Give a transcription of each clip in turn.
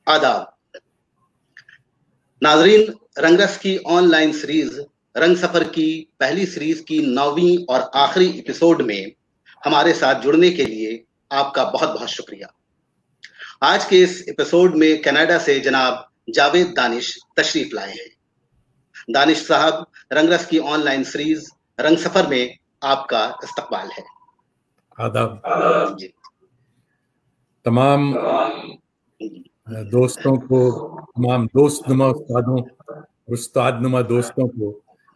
आदाब नाजरीन, रंगरस की ऑनलाइन सीरीज रंग सफर की पहली सीरीज की 9वीं और आखिरी एपिसोड में हमारे साथ जुड़ने के लिए आपका बहुत बहुत शुक्रिया। आज के इस एपिसोड में कनाडा से जनाब जावेद दानिश तशरीफ लाए हैं। दानिश साहब, रंगरस की ऑनलाइन सीरीज रंग सफर में आपका इस्तकबाल है। आदाब जी। तमाम दोस्तों को, तमाम दोस्तनुमा उस्तादों, उस्तादनुमा दोस्तों को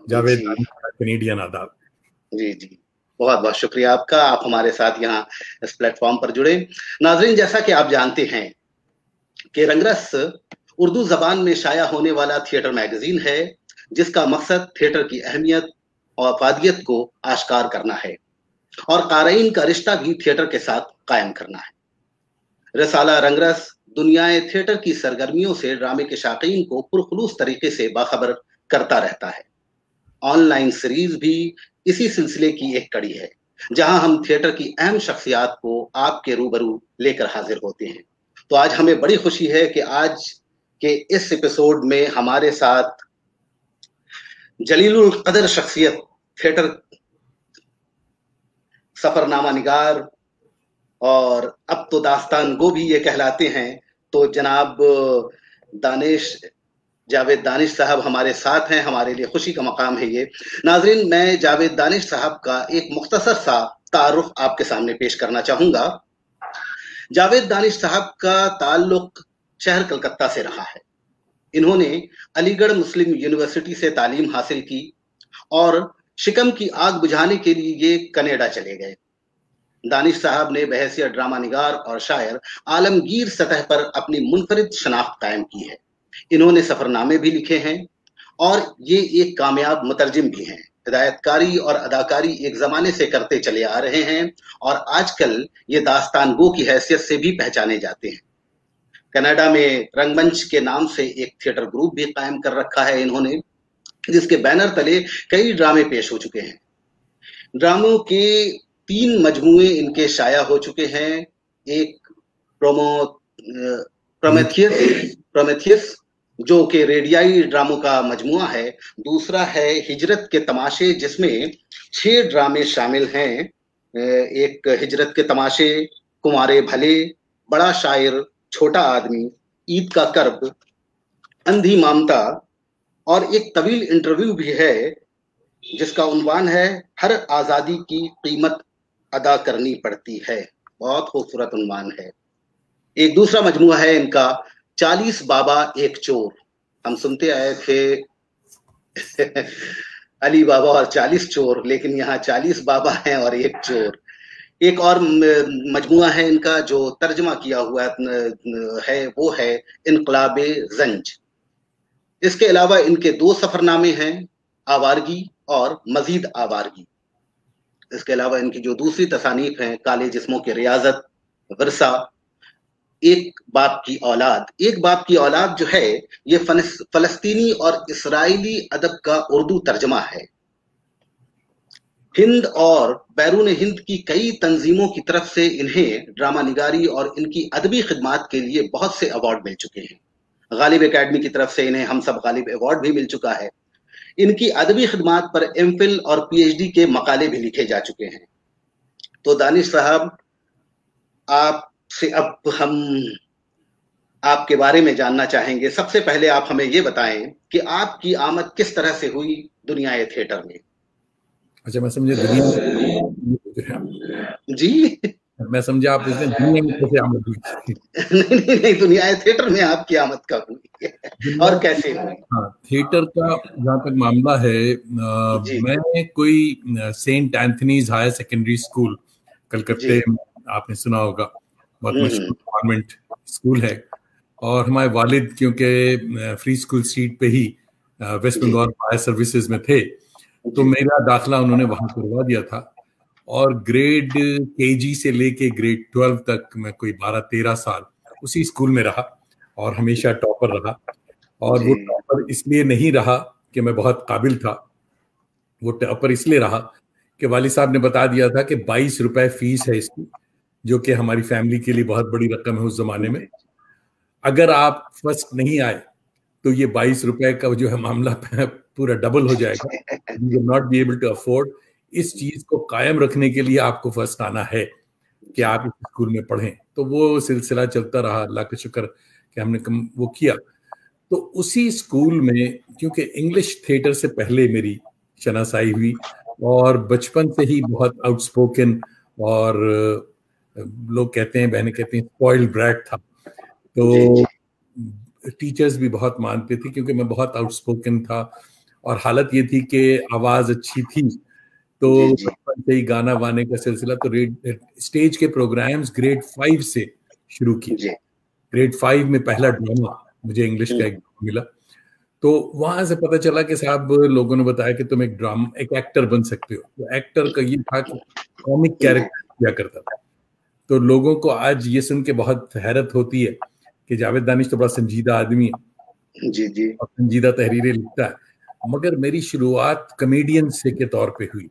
जावेद दानिश का कैनेडियन आदाब। जी जी, बहुत बहुत शुक्रिया आपका, आप हमारे साथ यहाँ इस प्लेटफॉर्म पर जुड़े। नाजरीन, जैसा कि आप जानते हैं कि रंगरस उर्दू जबान में शाया होने वाला थिएटर मैगजीन है, जिसका मकसद थिएटर की अहमियत और अफादियत को आश्कार करना है और क़ारीन का रिश्ता भी थिएटर के साथ कायम करना है। रिसाला रंगरस दुनियाए थिएटर की सरगर्मियों से ड्रामे के शाकीन को पुरखुलूस तरीके से बाखबर करता रहता है। ऑनलाइन सीरीज भी इसी सिलसिले की एक कड़ी है, जहां हम थिएटर की अहम शख्सियात को आपके रूबरू लेकर हाजिर होते हैं। तो आज हमें बड़ी खुशी है कि आज के इस एपिसोड में हमारे साथ जलीलुल कदर शख्सियत, थिएटर सफरनामा निगार और अब तो दास्तान गो भी ये कहलाते हैं, तो जनाब जावेद दानिश साहब हमारे साथ हैं। हमारे लिए खुशी का मकाम है ये। नाजरीन, मैं जावेद दानिश साहब का एक मुख्तसर सा तारुफ आपके सामने पेश करना चाहूंगा। जावेद दानिश साहब का ताल्लुक शहर कलकत्ता से रहा है। इन्होंने अलीगढ़ मुस्लिम यूनिवर्सिटी से तालीम हासिल की और शिकम की आग बुझाने के लिए ये कनाडा चले गए। दानिश साहब ने बहैसियत ड्रामा निगार और शायर आलमगीर सतह पर अपनी मुनफरिद शनाख्त कायम की है। इन्होंने सफरनामे भी लिखे हैं और ये एक कामयाब मुतरजिम भी हैं। हिदायतकारी और अदाकारी एक जमाने से करते चले आ रहे हैं और आजकल ये दास्तान गो की हैसियत से भी पहचाने जाते हैं। कनाडा में रंगमंच के नाम से एक थिएटर ग्रुप भी कायम कर रखा है इन्होंने, जिसके बैनर तले कई ड्रामे पेश हो चुके हैं। ड्रामों के 3 मजमूए इनके शाया हो चुके हैं। एक प्रोमेथियस जो कि रेडियाई ड्रामों का मजमुआ है। दूसरा है हिजरत के तमाशे, जिसमें 6 ड्रामे शामिल हैं। एक हिजरत के तमाशे, कुंवारे भले, बड़ा शायर, छोटा आदमी, ईद का कर्ब, अंधी ममता और एक तवील इंटरव्यू भी है जिसका उन्वान है हर आजादी की कीमत अदा करनी पड़ती है। बहुत खूबसूरत उन्वान है। एक दूसरा मजमुआ है इनका 40 बाबा एक चोर। हम सुनते आए थे अली बाबा और 40 चोर, लेकिन यहाँ 40 बाबा हैं और एक चोर। एक और मजमुआ है इनका जो तर्जमा किया हुआ है, वो है इनकलाबे जंज। इसके अलावा इनके 2 सफरनामे हैं, आवारगी और मजीद आवारगी। इसके अलावा इनकी जो दूसरी तसानीफ हैं, काले जिस्मों की रियाजत, विरसा, एक बाप की औलाद। एक बाप की औलाद जो है ये फलस्तीनी और इसराइली अदब का उर्दू तर्जमा है। हिंद और बैरून हिंद की कई तंजीमों की तरफ से इन्हें ड्रामा निगारी और इनकी अदबी खिदमात के लिए बहुत से अवार्ड मिल चुके हैं। गालिब एकेडमी की तरफ से इन्हें हम सब गालिब अवार्ड भी मिल चुका है। इनकी अदबी खिदमात पर एमफिल और पीएचडी के मकाले भी लिखे जा चुके हैं। तो दानिश साहब, आपसे अब हम आपके बारे में जानना चाहेंगे। सबसे पहले आप हमें ये बताएं कि आपकी आमद किस तरह से हुई दुनिया थिएटर में। अच्छा, मैं समझे दुनिया जी, मैं समझा आप उसने दुनिया में कैसे आमद हुई। नहीं, दुनिया थिएटर में आपकी आमद कब हुई और कैसे हुई? हाँ, थिएटर का जहाँ तक मामला है, मैं कोई saint Anthony's higher secondary school कलकत्ते, आपने सुना होगा, बहुत मशहूर गवर्नमेंट स्कूल है। और हमारे वालिद क्योंकि फ्री स्कूल स्ट्रीट पे ही वेस्ट बंगाल फायर सर्विसेज में थे, तो मेरा दाखिला उन्होंने वहां करवा दिया था। और ग्रेड केजी से लेके ग्रेड 12 तक मैं कोई 12-13 साल उसी स्कूल में रहा और हमेशा टॉपर रहा। और वो टॉपर इसलिए नहीं रहा कि मैं बहुत काबिल था, वो टॉपर इसलिए रहा कि वालिद साहब ने बता दिया था कि 22 रुपए फीस है इसकी, जो कि हमारी फैमिली के लिए बहुत बड़ी रकम है उस जमाने में। अगर आप फर्स्ट नहीं आए तो ये 22 रुपए का जो है मामला पूरा डबल हो जाएगा। You will not be able to afford. इस चीज को कायम रखने के लिए आपको फर्स्ट आना है कि आप इस स्कूल में पढ़ें। तो वो सिलसिला चलता रहा, अल्लाह का शुक्र कि हमने वो किया। तो उसी स्कूल में, क्योंकि इंग्लिश थिएटर से पहले मेरी शनासाई हुई और बचपन से ही बहुत आउटस्पोकन और लोग कहते हैं, बहनें कहती हैं स्पॉइल्ड ब्रैट था। तो टीचर्स भी बहुत मानते थे क्योंकि मैं बहुत आउटस्पोकन था और हालत ये थी कि आवाज अच्छी थी। तो बचपन से ही गाना वाने का सिलसिला, तो स्टेज के प्रोग्राम्स ग्रेड 5 से शुरू किए। ग्रेड 5 में पहला ड्रामा मुझे इंग्लिश का एक मिला। तो वहां से पता चला कि साहब लोगों ने बताया कि तुम एक एक्टर बन सकते हो। तो एक्टर का ये था कि कॉमिक कैरेक्टर किया करता था। तो लोगों को आज ये सुन के बहुत हैरत होती है कि जावेद दानिश तो बड़ा संजीदा आदमी है, जी, और संजीदा तहरीरें लिखता है, मगर मेरी शुरुआत कॉमेडियन से के तौर पे हुई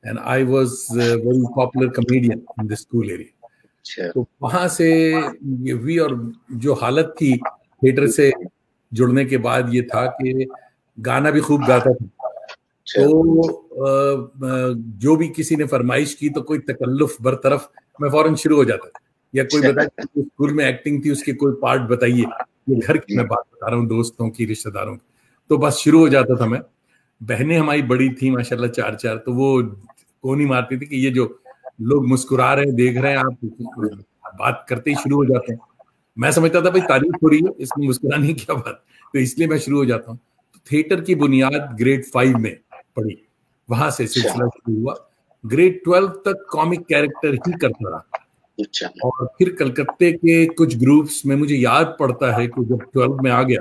and I was very popular comedian in the school area. तो वहां से ये हुई और जो हालत थी थिएटर से जुड़ने के बाद ये था कि गाना भी खूब गाता था। तो जो भी किसी ने फरमाइश की तो कोई तकल्लुफ बरतरफ मैं फौरन शुरू हो जाता, या कोई बताया स्कूल में एक्टिंग थी उसके कोई पार्ट बताइए, ये घर की मैं बात बता रहा हूँ, दोस्तों की, रिश्तेदारों की, तो बस शुरू हो जाता था मैं। बहनें हमारी बड़ी थी माशाल्लाह 4-4, तो वो कोनी मारती थी कि ये जो लोग मुस्कुरा रहे हैं, देख रहे हैं, आप बात करते ही शुरू हो जाते हैं। मैं समझता था भाई तारीफ हो रही है, इसमें मुस्कुराने की क्या बात, तो इसलिए मैं शुरू हो जाता हूँ। तो थिएटर की बुनियाद ग्रेड 5 में पड़ी, वहां से सिलसिला शुरू हुआ। ग्रेड 12 तक कॉमिक कैरेक्टर ही करता रहा। और फिर कलकत्ते के कुछ ग्रुप्स में मुझे याद पड़ता है कि जब 12 में आ गया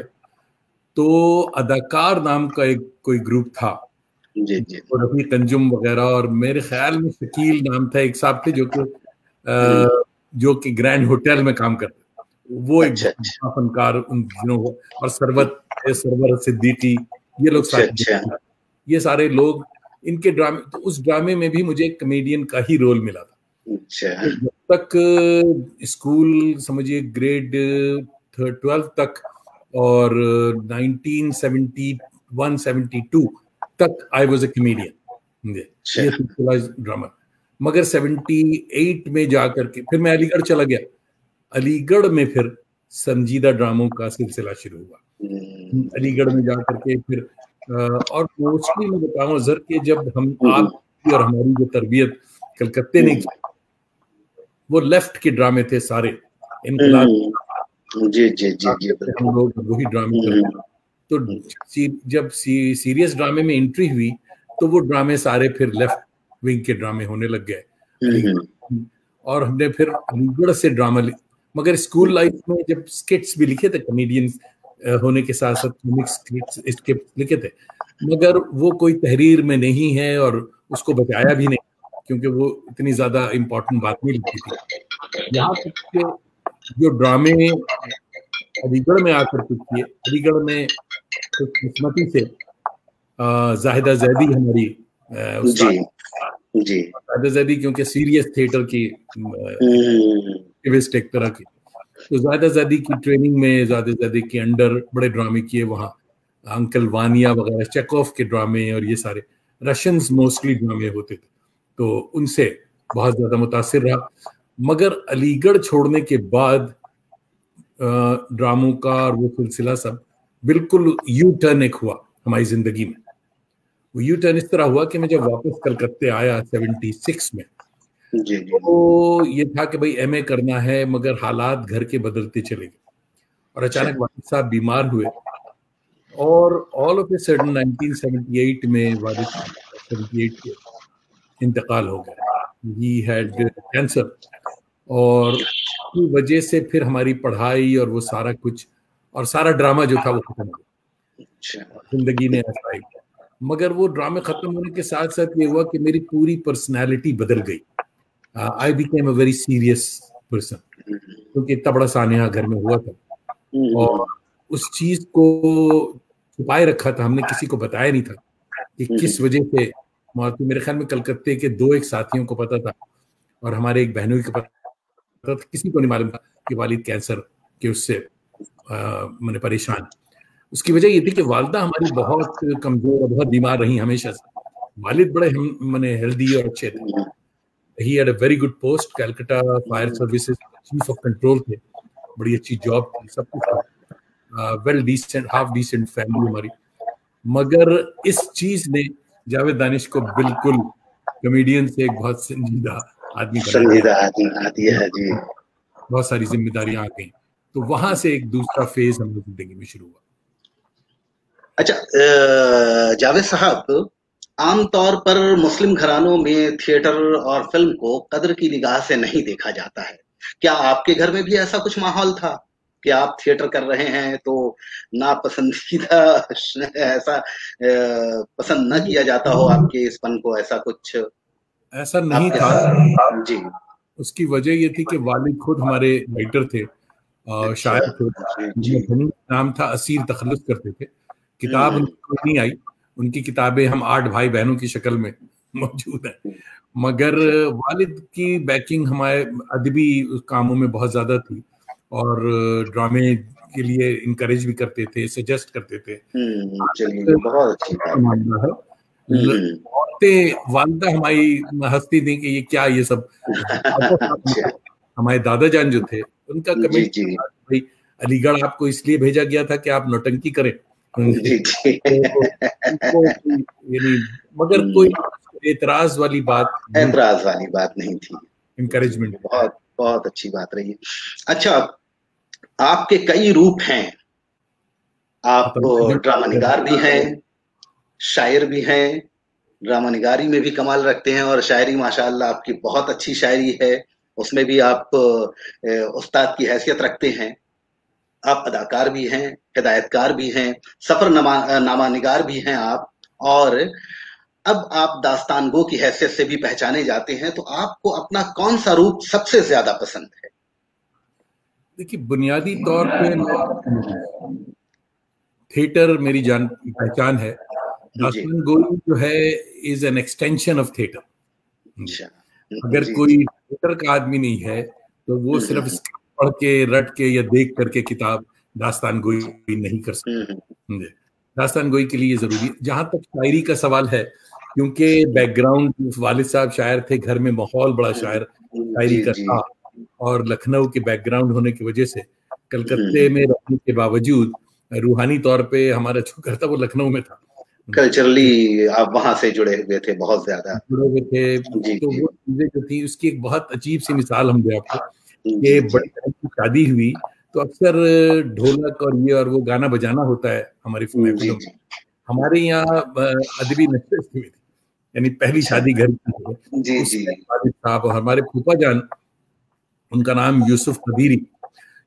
तो अदाकार नाम का एक कोई ग्रुप था, और रफीक अंजुम वगैरह, और मेरे ख्याल में शकील नाम था एक साहब थे जो कि ग्रैंड होटल में काम करते, वो एक फनकार उन दिनों, और सरवर सिद्दीकी, ये लोग ये सारे लोग, इनके ड्रामे, तो उस ड्रामे में भी मुझे कॉमेडियन का ही रोल मिला था। जब तक स्कूल समझिए ग्रेड 12 तक और 1971-72 तक आई वाज अ कॉमेडियन, ये सिलसिला ड्रामा। मगर 78 में जाकर के फिर मैं अलीगढ़ चला गया। अलीगढ़ में फिर संजीदा ड्रामों का सिलसिला शुरू हुआ अलीगढ़ में जाकर के। फिर और मोस्टली मैं बताऊं जर के जब हम आपकी और हमारी जो तरबियत कलकत्ते ने की, वो लेफ्ट के ड्रामे थे सारे, इनकलाब, हम लोग वही ड्रामे करते। तो जब सीरियस ड्रामे में एंट्री हुई तो वो ड्रामे सारे फिर लेफ्ट विंग के ड्रामे होने लग गए। और हमने फिर अलीगढ़ से ड्रामा, मगर स्कूल लाइफ में जब स्किट्स भी लिखे थे, कॉमेडियंस होने के साथ साथ कॉमिक स्किट्स लिखे थे, मगर वो कोई तहरीर में नहीं है और उसको बताया भी नहीं क्योंकि वो इतनी ज्यादा इम्पोर्टेंट बात नहीं लिखी थी। यहाँ तक के जो ड्रामे अलीगढ़ में आकर कुछ किए, अलीगढ़ में किस्मती से जाहिदा जैदी हमारी जाहिदा जैदी, क्योंकि सीरियस थिएटर की एक तरह की, तो जाहिदा जैदी की ट्रेनिंग में, जाहिदा जैदी के अंडर बड़े ड्रामे किए वहाँ, अंकल वानिया वगैरह, चेकॉफ के ड्रामे, और ये सारे रशियंस मोस्टली ड्रामे होते थे, तो उनसे बहुत ज्यादा मुतासिर रहा। मगर अलीगढ़ छोड़ने के बाद ड्रामों का और वो सिलसिला सब बिल्कुल यू टर्न एक हुआ हमारी जिंदगी में। वो यू टर्न इस तरह हुआ कि मैं जब वापस कलकत्ते आया 76 में, तो ये था कि भाई एमए करना है, मगर हालात घर के बदलते चले गए और अचानक वालिद साहब बीमार हुए, और ऑल ऑफ ए सडन 1978 में वालिद 78 के इंतकाल हो गया। ही हैड कैंसर, और की वजह से फिर हमारी पढ़ाई और वो सारा कुछ और सारा ड्रामा जो था वो खत्म हो गया। जिंदगी ने ऐसा ही, मगर वो ड्रामे खत्म होने के साथ साथ ये हुआ कि मेरी पूरी पर्सनैलिटी बदल गई। I became a very serious person, क्योंकि इतना बड़ा सानिया घर में हुआ था और उस चीज को छुपाए रखा था, हमने किसी को बताया नहीं था कि किस वजह से मौत। मेरे ख्याल में कलकत्ते के 2 एक साथियों को पता था और हमारे एक बहनों को पता था, किसी को नहीं मालूम था कि वालिद कैंसर के उससे मैंने परेशान। उसकी वजह ये थी कि वालदा हमारी बहुत कमजोर और बहुत बीमार रही हमेशा से। वालिद बड़े हम मैंने हेल्दी और अच्छे थे। He had a very good post, Calcutta fire services chief of control थे, बड़ी अच्छी जॉब थी, सब कुछ था, well decent, half decent family हमारी। मगर इस चीज ने जावेद दानिश को बिल्कुल कॉमेडियन से एक बहुत संजीदा आदमी बना संजीदा आदमी है जी। बहुत सारी जिम्मेदारियां आ गई, तो वहां से एक दूसरा फेज हमारी जिंदगी में शुरू हुआ। अच्छा, जावेद साहब, आमतौर पर मुस्लिम घरानों में थिएटर और फिल्म को कद्र की निगाह से नहीं देखा जाता है। क्या आपके घर में भी ऐसा कुछ माहौल था कि आप थिएटर कर रहे हैं तो नापसंदीदा ऐसा पसंद न किया जाता हो आपके इस फन को, ऐसा कुछ? ऐसा नहीं था जी। उसकी वजह ये थी कि वालिद खुद हमारे राइटर थे, शायर थे, नाम था असीर तखल्लुस करते थे। किताब उनकी नहीं आई, उनकी किताबें हम 8 भाई बहनों की शक्ल में मौजूद है। मगर वालिद की बैकिंग हमारे अदबी कामों में बहुत ज्यादा थी और ड्रामे के लिए इनकरेज भी करते थे, सजेस्ट करते थे। चलिए, बहुत अच्छी बात है। औरतें वालदा हमारी हंसती थी कि ये क्या, ये सब। हमारे दादा जान जो थे उनका कमेंट, भाई अलीगढ़ आपको इसलिए भेजा गया था कि आप नौटंकी करें। यानी मगर कोई एतराज वाली बात नहीं थी। इनकरेजमेंट बहुत बहुत अच्छी बात रही। अच्छा, आपके कई रूप हैं, आप ड्रामा निगार भी हैं, शायर भी हैं, ड्रामा निगारी में भी कमाल रखते हैं और शायरी माशाअल्लाह आपकी बहुत अच्छी शायरी है, उसमें भी आप उस्ताद की हैसियत रखते हैं। आप अदाकार भी हैं, हिदायतकार भी हैं, सफर नामा निगार भी हैं आप, और अब आप दास्तान गो की हैसियत से भी पहचाने जाते हैं। तो आपको अपना कौन सा रूप सबसे ज्यादा पसंद है? देखिए, बुनियादी तौर पे थिएटर मेरी जान पहचान है। दास्तान गो जो है is an extension of theatre. अगर कोई थिएटर का आदमी नहीं है तो वो सिर्फ पढ़ के रट के या देख करके किताब दास्तान गोई नहीं कर सकते। दास्तान गोई के लिए जरूरी। जहां तक शायरी का सवाल है, क्योंकि बैकग्राउंड वालिद साहब शायर थे, घर में माहौल बड़ा शायरी का था, और लखनऊ के बैकग्राउंड होने की वजह से कलकत्ते में रहने के बावजूद रूहानी तौर पे हमारा जो घर था वो लखनऊ में था। कल्चरली आप वहां से जुड़े हुए थे, बहुत ज्यादा जुड़े हुए थे। तो वो चीजें जो थी उसकी एक बहुत अजीब सी मिसाल हम दे आपको। ये बड़ी बहन की शादी हुई तो अक्सर ढोलक और ये और वो गाना बजाना होता है हमारी महफिलों में। हमारे यहाँ अदबी नशस्त हुई थी, यानी पहली शादी घर की है। वालिद साहब और हमारे फूफा जान, उनका नाम यूसुफ कदीरी।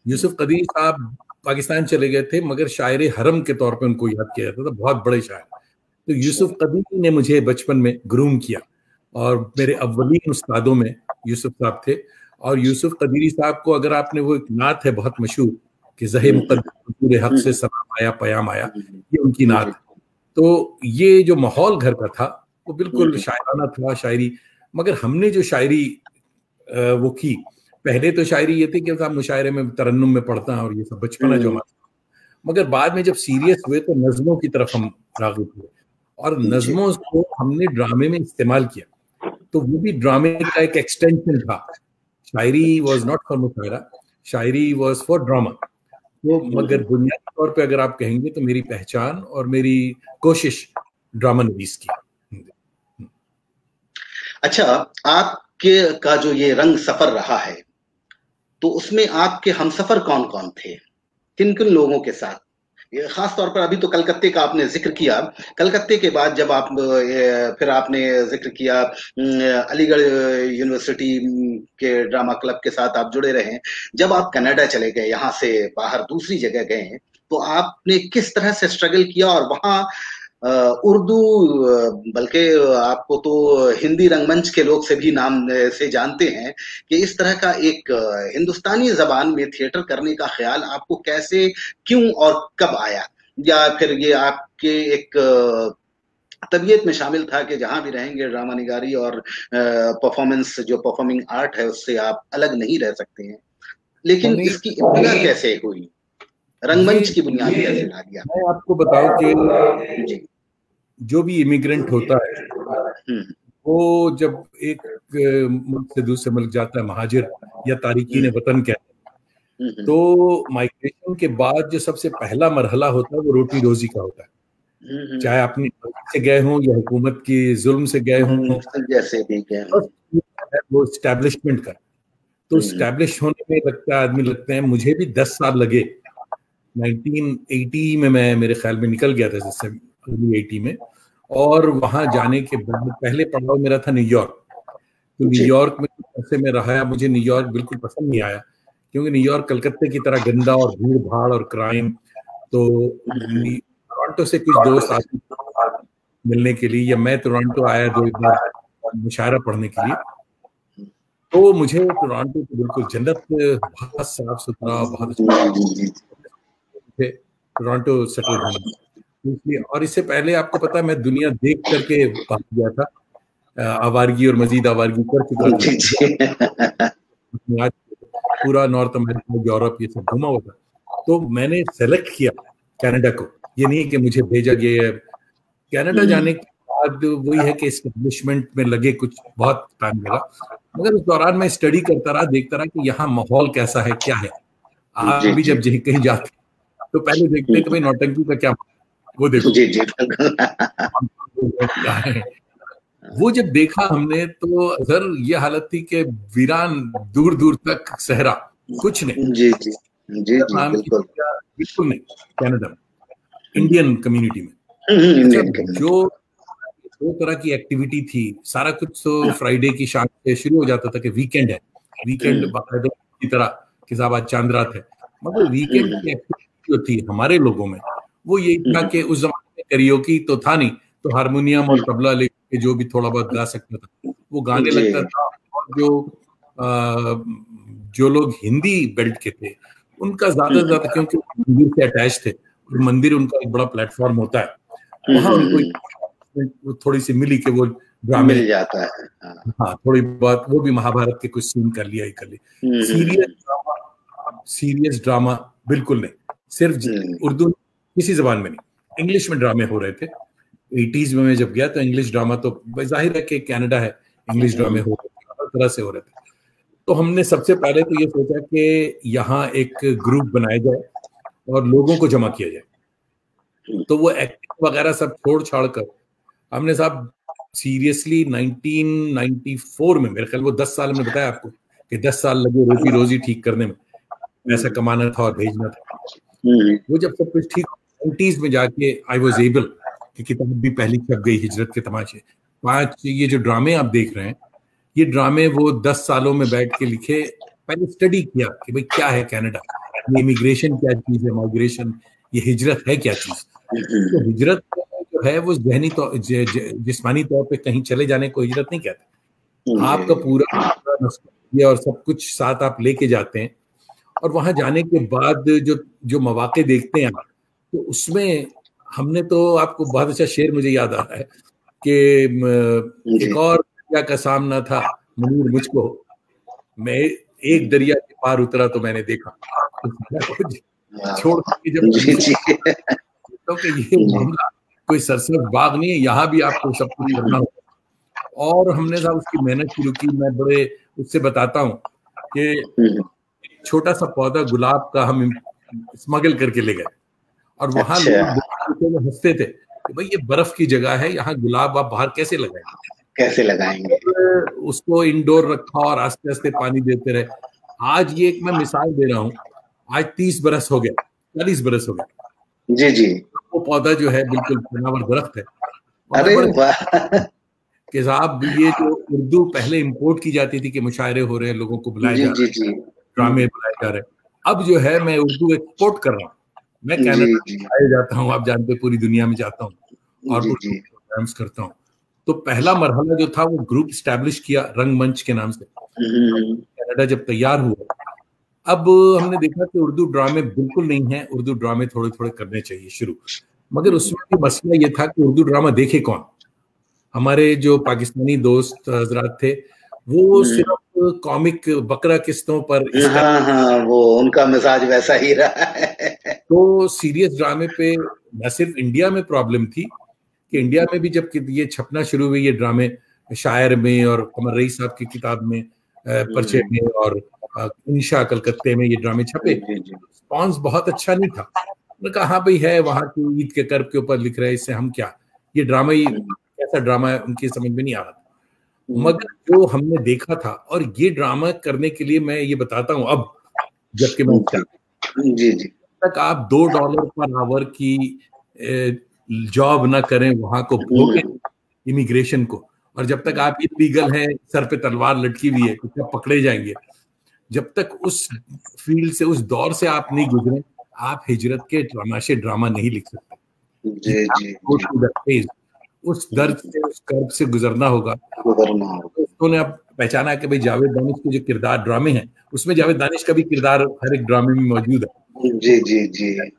यूसुफ कदीरी साहब पाकिस्तान चले गए थे, मगर शायर हरम के तौर पे उनको याद किया जाता था, बहुत बड़े शायर। तो यूसुफ कदीरी ने मुझे बचपन में ग्रूम किया और मेरे अव्वलीन उस्तादों में यूसुफ साहब थे। और यूसुफ कदीरी साहब को अगर आपने, वो एक नात है बहुत मशहूर कि ज़हे मुक़द्दस पूरे हक से सलाम आया पयाम आया, ये उनकी नात। तो ये जो माहौल घर का था वो बिल्कुल शायराना था, शायरी। मगर हमने जो शायरी वो की, पहले तो शायरी ये थी कि हम मुशायरे में तरन्नुम में पढ़ता है और ये सब बचपना जो हमारा, मगर बाद में जब सीरियस हुए तो नज़मों की तरफ हम राग़िब हुए और नज़मों को हमने ड्रामे में इस्तेमाल किया। तो वो भी ड्रामे का एक एक्सटेंशन था। शायरी वॉज नॉट फॉर मुशायरा, शायरी वॉज फॉर ड्रामा। तो मगर बुनियादी तौर पे अगर आप कहेंगे तो मेरी पहचान और मेरी कोशिश ड्रामा नवीस की। अच्छा, आपके का जो ये रंग सफर रहा है, तो उसमें आपके हमसफर कौन कौन थे, किन किन लोगों के साथ? खास तौर पर अभी तो कलकत्ते का आपने जिक्र किया, कलकत्ते के बाद जब आप फिर आपने जिक्र किया अलीगढ़ यूनिवर्सिटी के ड्रामा क्लब के साथ आप जुड़े रहे। जब आप कनाडा चले गए, यहाँ से बाहर दूसरी जगह गए, तो आपने किस तरह से स्ट्रगल किया और वहाँ उर्दू, बल्कि आपको तो हिंदी रंगमंच के लोग से भी नाम से जानते हैं, कि इस तरह का एक हिंदुस्तानी जबान में थिएटर करने का ख्याल आपको कैसे, क्यों और कब आया? या फिर ये आपके एक तबीयत में शामिल था कि जहां भी रहेंगे ड्रामा निगारी और परफॉर्मेंस, जो परफॉर्मिंग आर्ट है, उससे आप अलग नहीं रह सकते हैं, लेकिन इसकी इब्तिदा कैसे हुई? रंगमंच की बुनियाद कैसे ला दिया? मैं आपको बताऊं कि जो भी इमिग्रेंट होता है वो जब एक मुल्क से दूसरे मुल्क जाता है, महाजिर या तारिकीन वतन कहते हैं, तो माइग्रेशन के बाद जो सबसे पहला मरहला होता है वो रोटी रोजी का होता है। चाहे अपनी से गए हों या हुकूमत की जुल्म से गए हों, जैसे भी गए, वो एस्टैब्लिशमेंट का। तो एस्टैब्लिश होने में आदमी लगते हैं, मुझे भी 10 साल लगे। 1980 में मैं मेरे ख्याल में निकल गया था, जैसे अर्ली 80 में, और वहां जाने के बाद पहले पड़ाव मेरा था न्यूयॉर्क। तो न्यूयॉर्क में ऐसे में रहा, मुझे न्यूयॉर्क बिल्कुल पसंद नहीं आया, क्योंकि न्यूयॉर्क कलकत्ते की तरह गंदा और भीड़ भाड़ और क्राइम। तो टोरंटो से कुछ दोस्त आते मिलने के लिए, या मैं टोरंटो आया 2 बार मुशायरा पढ़ने के लिए, तो मुझे टोरंटो तो बिल्कुल जन्नत, बहुत साफ सुथरा, बहुत टोरंटो सेटल होना इसलिए। और इससे पहले आपको पता है मैं दुनिया देख करके भाग गया था, आवारगी और मजीद आवारगी कर चुका था। आज पूरा नॉर्थ अमेरिका, यूरोप ये सब घूमा हुआ था। तो मैंने सेलेक्ट किया कनाडा को, ये नहीं कि मुझे भेजा गया। कनाडा जाने के बाद वही है कि एस्टेब्लिशमेंट में लगे कुछ बहुत टाइम लगा, मगर उस दौरान मैं स्टडी करता रहा, देखता रहा कि यहाँ माहौल कैसा है, क्या है। आप भी जब कहीं जाते तो पहले देखते हैं कि भाई नौटंकी का क्या, वो देखो क्या है। वो जब देखा हमने तो सर ये हालत थी कि वीरान, दूर दूर तक सहरा, कुछ नहीं। जी जी जी जी बिल्कुल नहीं। कनाडा में इंडियन कम्युनिटी में जो 2 तरह की एक्टिविटी थी, सारा कुछ तो फ्राइडे की शाम से शुरू हो जाता था कि वीकेंड है, वीकेंड बाकायदा की तरह कि साहब आज चांद रात है। मगर वीकेंड की एक्टिविटी जो थी हमारे लोगों में वो यही था कि उस जमाने में करियोकी तो था नहीं, तो हारमोनियम और तबला लेके जो भी थोड़ा बहुत गा सकता था वो गाने लगता था। और जो लोग हिंदी बेल्ट के थे उनका ज्यादा क्योंकि मंदिर से अटैच थे, और मंदिर उनका एक बड़ा प्लेटफॉर्म होता है, वहां उनको थोड़ी सी मिली कि वो ड्रामे मिल जाता है। हाँ, थोड़ी बहुत वो भी महाभारत के कुछ सीन कर लिया ही कर लिया। सीरियस ड्रामा बिल्कुल नहीं, सिर्फ उर्दू, किसी जबान में नहीं, इंग्लिश में ड्रामे हो रहे थे। 80s में मैं जब गया तो इंग्लिश ड्रामा, तो जाहिर है कि कनाडा है, इंग्लिश ड्रामे हो रहे थे, हर तरह से हो रहे थे। तो हमने सबसे पहले तो ये सोचा कि यहाँ एक ग्रुप बनाया जाए और लोगों को जमा किया जाए। तो वो एक्टिंग वगैरह सब छोड़ छाड़ कर हमने साहब सीरियसली 1994 में, मेरे ख्याल वो 10 साल में, बताया आपको कि 10 साल लगे रोटी रोजी ठीक करने में, पैसा कमाना था और भेजना था। वो जब सब कुछ ठीक 90s में जाके आई वॉज एबल कि किताब भी पहली छप गई, हिजरत के तमाशे 5। ये जो ड्रामे आप देख रहे हैं, ये ड्रामे वो 10 सालों में बैठ के लिखे। पहले स्टडी किया कि भाई क्या है कनाडा, ये इमिग्रेशन क्या चीज है, माइग्रेशन, ये हिजरत है क्या चीज। तो हिजरत जो है वो जहनी तौर, जिस्मानी तौर पे कहीं चले जाने को हिजरत नहीं कहते। आपका पूरा और सब कुछ साथ आप लेके जाते हैं, और वहां जाने के बाद जो मौके देखते हैं आप, तो उसमें हमने तो, आपको बहुत अच्छा शेर मुझे याद आ रहा है कि एक और दरिया का सामना था मुनीर मुझको, मैं एक दरिया के पार उतरा तो मैंने देखा छोड़ के जब तो कि ये मामला कोई सरसब्ज बाग नहीं है, यहाँ भी आपको सब कुछ करना होगा। और हमने साहब उसकी मेहनत शुरू की। मैं बड़े उससे बताता हूँ कि छोटा सा पौधा गुलाब का हम स्मगल करके ले गए, और वहां लोग हंसते थे कि भाई ये बर्फ की जगह है, यहाँ गुलाब आप बाहर कैसे लगाएंगे। उसको इंडोर रखा और आस्ते आस्ते पानी देते रहे। आज ये एक मैं मिसाल दे रहा हूँ, आज 30 बरस हो गया, 40 बरस हो गया जी जी, वो पौधा जो है बिल्कुल पेनावर दरख्त है। अरे कि साहब ये जो उर्दू पहले इंपोर्ट की जाती थी कि मुशायरे हो रहे हैं, लोगों को बुलाया जा रहा है, ड्रामे बुलाए जा रहे हैं, अब जो है मैं उर्दू एक्सपोर्ट कर रहा हूँ। मैं कनाडा आया जाता हूँ, आप जानते पूरी दुनिया में जाता हूँ और प्रोग्राम्स करता हूँ। तो पहला मरहला जो था वो ग्रुप स्टैब्लिश किया रंगमंच के नाम से। कनाडा जब तैयार हुआ, अब हमने देखा कि उर्दू ड्रामे बिल्कुल नहीं है, उर्दू ड्रामे थोड़े थोड़े करने चाहिए शुरू। मगर उसमें भी मसला ये था कि उर्दू ड्रामा देखे कौन। हमारे जो पाकिस्तानी दोस्त हजरात थे वो सिर्फ कॉमिक बकरा किस्तों पर, हाँ, वो उनका मिजाज वैसा ही रहा है। तो सीरियस ड्रामे पे न सिर्फ इंडिया में प्रॉब्लम थी कि इंडिया में भी जब ये छपना शुरू हुए ये ड्रामे, शायर में और कमर रईस साहब की किताब में, पर्चे में और इंशा कलकत्ते में ये ड्रामे छपे, रिस्पॉन्स बहुत अच्छा नहीं था। उन्होंने कहा हाँ भाई है, वहां की ईद के कर्ब के ऊपर लिख रहे हैं, इससे हम क्या, ये ड्रामा ही कैसा ड्रामा है, उनकी समझ में नहीं आ रहा था। मगर जो हमने देखा था, और ये ड्रामा करने के लिए मैं ये बताता हूँ अब, जबकि मैं तक आप $2 पर आवर की जॉब ना करें, वहां को भोगें इमिग्रेशन को, और जब तक आप इलीगल हैं, सर पे तलवार लटकी हुई है, तो कब पकड़े जाएंगे, जब तक उस फील्ड से, उस दौर से आप नहीं गुजरे, आप हिजरत के तमाशे ड्रामा नहीं लिख सकते। उस दर्द से, उस कर्ब से गुजरना होगा। उन्होंने अब पहचाना कि भाई जावेद दानिश के जो किरदार ड्रामे हैं, उसमें जावेद दानिश का भी किरदार हर एक ड्रामे में मौजूद है। जी।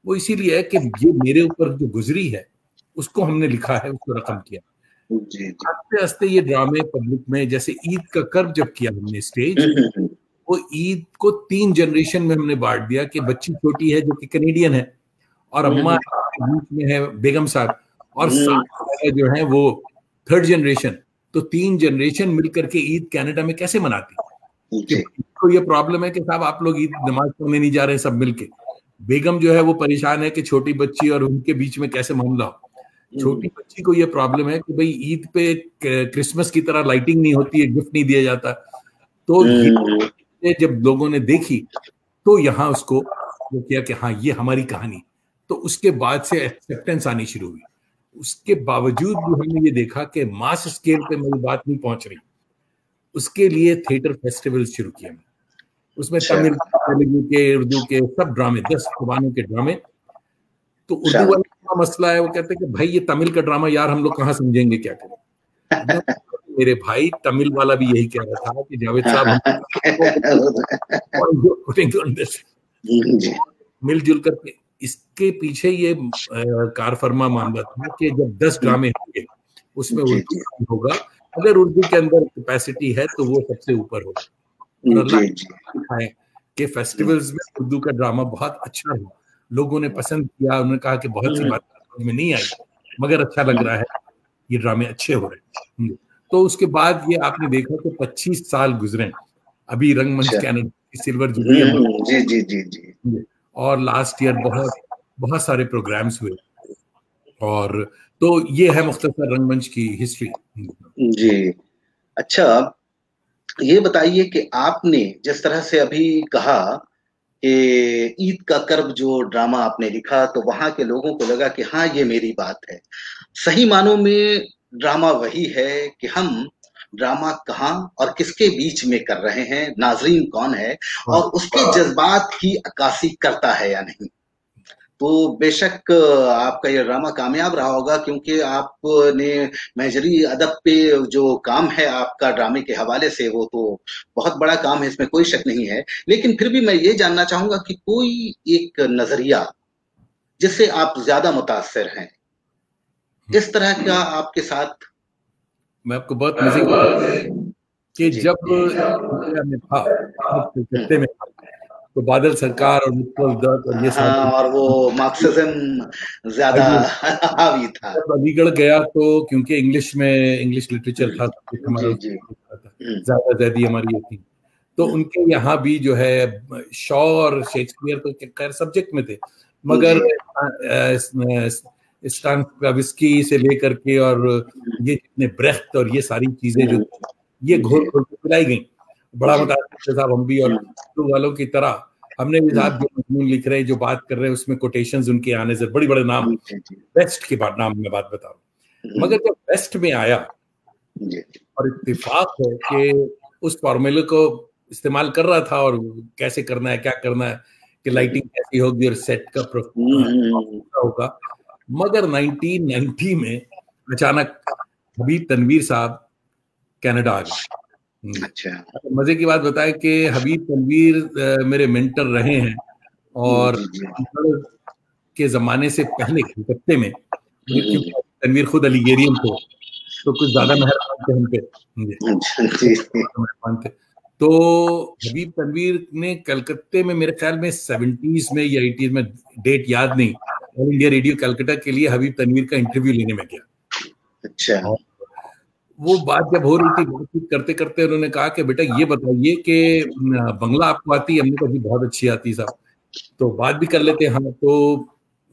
वो इसीलिए है कि ये मेरे ऊपर जो गुजरी है उसको हमने लिखा है, उसको रकम किया। आस्ते आस्ते ये ड्रामे पब्लिक में, जैसे ईद का कर्ब जब किया हमने स्टेज, वो ईद को 3 जनरेशन में हमने बांट दिया कि बच्ची छोटी है जो कि कनेडियन है, और अम्मा बीच में है बेगम साहब, और साथ जो है वो 3rd जनरेशन। तो 3 जनरेशन मिलकर के ईद कनाडा में कैसे मनाती? तो ये प्रॉब्लम है कि साहब आप लोग ईद नमाज पढ़ने नहीं जा रहे हैं सब मिलके। बेगम जो है वो परेशान है कि छोटी बच्ची और उनके बीच में कैसे मामला हो। छोटी बच्ची को ये प्रॉब्लम है कि भाई ईद पे क्रिसमस की तरह लाइटिंग नहीं होती है, गिफ्ट नहीं दिया जाता। तो ये जब लोगों ने देखी तो यहाँ उसको वो किया कि हाँ ये हमारी कहानी, तो उसके बाद से एक्सेप्टेंस आनी शुरू हुई। उसके बावजूद भी हमने ये देखा कि मास स्केल पे मेरी बात नहीं पहुंच रही, उसके लिए थिएटर फेस्टिवल शुरू किए। उसमें तमिल, तेलुगु के, उर्दू के सब ड्रामे, 10 जुबानों के ड्रामे। तो उर्दू वाले का मसला है, वो कहते हैं कि भाई ये तमिल का ड्रामा यार हम लोग कहाँ समझेंगे, क्या करें। मेरे भाई तमिल वाला भी यही कह रहा था कि जावेद साहब मिलजुल करके, इसके पीछे ये कारफरमा मामला था कि जब 10 ड्रामे होंगे उसमें उर्दू होगा, अगर उर्दू के अंदर कैपेसिटी है तो वो सबसे ऊपर होगा। है कि फेस्टिवल्स में उर्दू का ड्रामा बहुत अच्छा है, लोगों ने पसंद किया, उन्होंने कहा कि बहुत सी बातें समझ में नहीं आई मगर अच्छा लग रहा है, ये ड्रामे अच्छे हो रहे हैं। तो उसके बाद ये आपने देखा कि 25 साल गुजरे, अभी रंगमंच कनाडा की सिल्वर जुबली जी, और लास्ट ईयर बहुत सारे प्रोग्राम्स हुए, और तो ये है मुख्तसर रंगमंच की हिस्ट्री। जी अच्छा, ये बताइए कि आपने जिस तरह से अभी कहा कि ईद का कर्ब जो ड्रामा आपने लिखा, तो वहां के लोगों को लगा कि हाँ ये मेरी बात है। सही मानों में ड्रामा वही है कि हम ड्रामा कहाँ और किसके बीच में कर रहे हैं, नाजरीन कौन है और उसके जज्बात की अक्कासी करता है या नहीं। तो बेशक आपका ये ड्रामा कामयाब रहा होगा, क्योंकि आपने महजरी अदब पे जो काम है आपका ड्रामे के हवाले से, वो तो बहुत बड़ा काम है, इसमें कोई शक नहीं है। लेकिन फिर भी मैं ये जानना चाहूंगा कि कोई एक नजरिया जिससे आप ज्यादा मुतासिर हैं, इस तरह का आपके साथ। मैं आपको बहुत मजे कि जब में था कलकत्ते में तो बादल सरकार और मुकुल दत्त और ये हाँ, और वो मार्क्सिज्म ज्यादा हावी था। जब अलीगढ़ गया तो क्योंकि इंग्लिश लिटरेचर था, हमारा ज्यादा ज़्यादा हमारी होती, तो उनके यहाँ भी जो है शॉ और शेक्सपियर तो खैर सब्जेक्ट में थे, मगर स्टानिस्लावस्की से लेकर के और ये जितने ब्रेख्त और ये सारी चीजें जो ये घोल घोल के पिलाई गई, बड़ा मुतासिर साहब हम भी, और वालों की तरह हमने भी साहब जो मजमून लिख रहे हैं, जो बात कर रहे हैं, उसमें कोटेशंस उनके आने से बड़ी बड़े नाम, वेस्ट के बाद नाम में बात बता रहा हूँ, मगर जब वेस्ट में आया और इत्तेफाक है कि उस फॉर्मूले को इस्तेमाल कर रहा था और कैसे करना है, क्या करना है, कि लाइटिंग कैसी होगी और सेट का होगा, मगर 1990 में अचानक हबीब तनवीर साहब कनाडा आ गए। अच्छा, मजे की बात बताए कि हबीब तनवीर मेरे मेंटर रहे हैं, और के जमाने से पहले कलकत्ते में तनवीर खुद अलीगेरियन थे, तो कुछ ज्यादा मेहरबान थे हम पे, मेहरबान थे। तो हबीब तनवीर ने कलकत्ते में, मेरे ख्याल में 70s में या 80s में, डेट याद नहीं, ऑल इंडिया रेडियो कलकत्ता के लिए हबीब तनवीर का इंटरव्यू लेने में गया। अच्छा। और वो बात जब हो रही थी, बातचीत करते करते उन्होंने कहा कि बेटा ये बताइए कि बंगला आपको आती है? हमने कहा जी बहुत अच्छी आती साहब, तो बात भी कर लेते हैं। हाँ, तो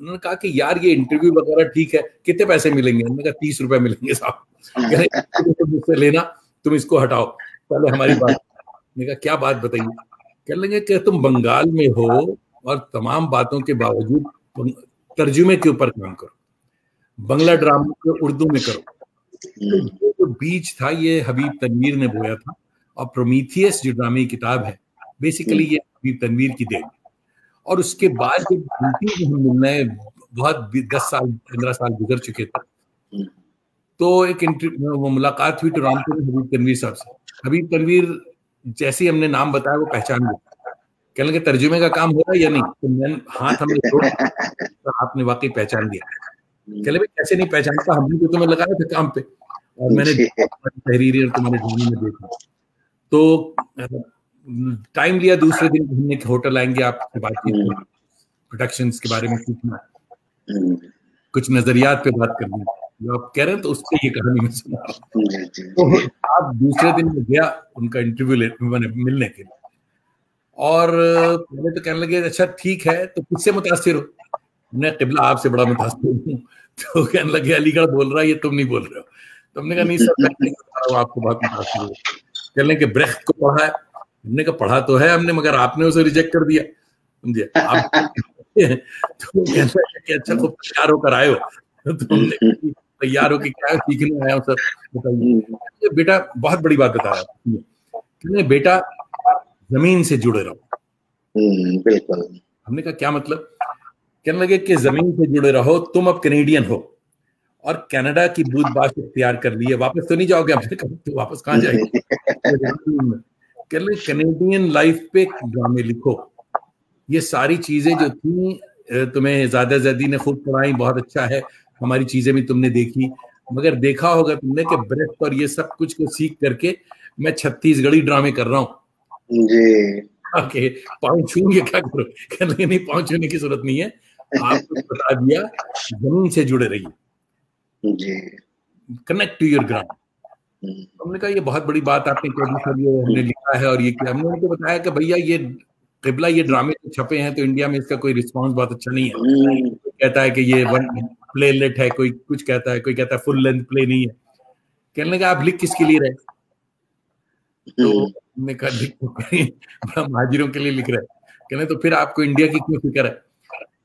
उन्होंने कहा कि यार ये इंटरव्यू वगैरह ठीक है, कितने पैसे मिलेंगे? हमने कहा 30 रुपए मिलेंगे साहब। कह रहे मुझसे लेना, तुम इसको हटाओ, पहले हमारी बात। मैंने कहा क्या बात बताइए? कह लेंगे कि तुम बंगाल में हो और तमाम बातों के बावजूद तुम तर्जुमे के ऊपर काम करो, बंगला ड्रामा को उर्दू में करो। तो ये जो बीज था ये हबीब तनवीर ने बोया था। और प्रोमीथियस जो ड्रामे की किताब है, बेसिकली ये हबीब तनवीर की देन। और उसके बाद जब हम मिलने बहुत 10 साल 15 साल गुजर चुके थे, तो एक मुलाकात हुई टोरंटो में हबीब तनवीर साहब से। हबीब तनवीर जैसे ही हमने नाम बताया वो पहचान गए। कह लगे तर्जुमे का काम हो रहा है या नहीं? तो मैंने हाथ हमने जोड़ा तो आपने वाकई पहचान दिया। कह लगे कैसे नहीं पहचानता, हमने तो तुम्हें लगाया था काम पे और मैंने तहरीरें और तुम्हारे ड्रामे में देखा। तो टाइम लिया, दूसरे दिन हमने होटल आएंगे, आपसे बातचीत प्रोडक्शंस के बारे में पूछना, कुछ नजरियात पे बात करनी जो आप कह रहे हैं, तो उससे ये कहानी में सुना। तो आप दूसरे दिन में गया उनका इंटरव्यू मिलने के लिए, और पहले तो कहने लगे अच्छा ठीक है, तो किससे मुतासिर हो? मैं क़िबला आपसे बड़ा मुतासिर हूँ। तो कहने लगे अलीगढ़ बोल रहा है, ये तुम नहीं बोल रहे हो। तो हमने कहा नहीं सर, मैं आपको बहुत मुतासिर हूँ। कहने लगे ब्रेख्त को पढ़ा है? हमने कहा पढ़ा तो है हमने, मगर आपने उसे रिजेक्ट कर दिया, समझे आप। तो कहने लगे अच्छा खूब तैयार होकर आए हो? तो हमने तैयार होकर क्या सीखने आया हूँ सर, बताइए। बेटा बहुत बड़ी बात बता रहा है, बेटा जमीन से जुड़े रहो। बिल्कुल। हमने कहा क्या मतलब? कहने लगे कि जमीन से जुड़े रहो, तुम अब कैनेडियन हो और कनाडा की बूझ बात इख्तियार कर ली है, वापस तो नहीं जाओगे? हमने कहा तो वापस कहाँ जाएंगे? कहने लगे कैनेडियन लाइफ पे ड्रामे लिखो। ये सारी चीजें जो थी तुम्हें ज़्यादा ज़्यादा ने खुद पढ़ाई, बहुत अच्छा है, हमारी चीजें भी तुमने देखी, मगर देखा होगा तुमने कि ब्रेक पर ये सब कुछ को सीख करके मैं छत्तीसगढ़ी ड्रामे कर रहा हूँ जी। आके पाँव छूंगे क्या करो? कहने नहीं, पाँव छूने की जरूरत नहीं है, आपको बता दिया जमीन से जुड़े रहिए जी, कनेक्ट टू योर ग्राउंड। हमने कहा ये बहुत बड़ी बात आपने कह दी, हमने लिखा है और ये क्या। हमने उनको बताया कि भैया ये क़िबला, ये ड्रामे तो छपे हैं तो इंडिया में इसका कोई रिस्पांस बहुत अच्छा नहीं है। कोई कहता है कि ये वन प्लेलेट है, कोई कुछ कहता है, कोई कहता है फुल लेंथ प्ले नहीं है। कहने लगा आप लिख किसके लिए रहे? तो हमने कहा लिख तो महाजिरों के लिए लिख रहे। कहने तो फिर आपको इंडिया की क्यों फिक्र है?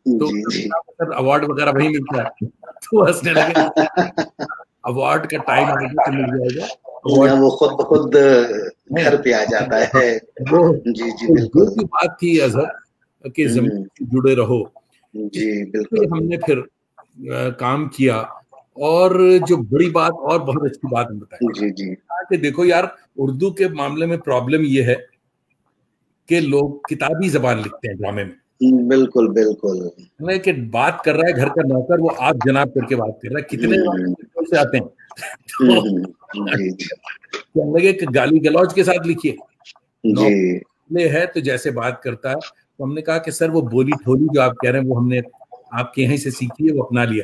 तो सर अवार्ड वगैरह वही मिलता है। तो हंसने लगे। अवार्ड का टाइम आएगा तो मिल जाएगा, वो खुद घर पे आ जाता है। वो जी जी बिल्कुल की बात थी अजहर कि जमीन से जुड़े रहो जी बिल्कुल। हमने फिर काम किया, और जो बड़ी बात और बहुत अच्छी बात हम बताएं जी जी कि देखो यार, उर्दू के मामले में प्रॉब्लम ये है कि लोग किताबी जबान लिखते हैं ड्रामे में। बिल्कुल बिल्कुल। कि बात कर रहा है घर का नौकर, वो आप जनाब करके बात कर रहा है, कितने से आते हैं। तो लगे कि गाली गलौज के साथ लिखिए है तो जैसे बात करता है। तो हमने कहा कि सर वो बोली ठोली जो आप कह रहे हैं वो हमने आपके यहीं से सीखी है, वो अपना लिया।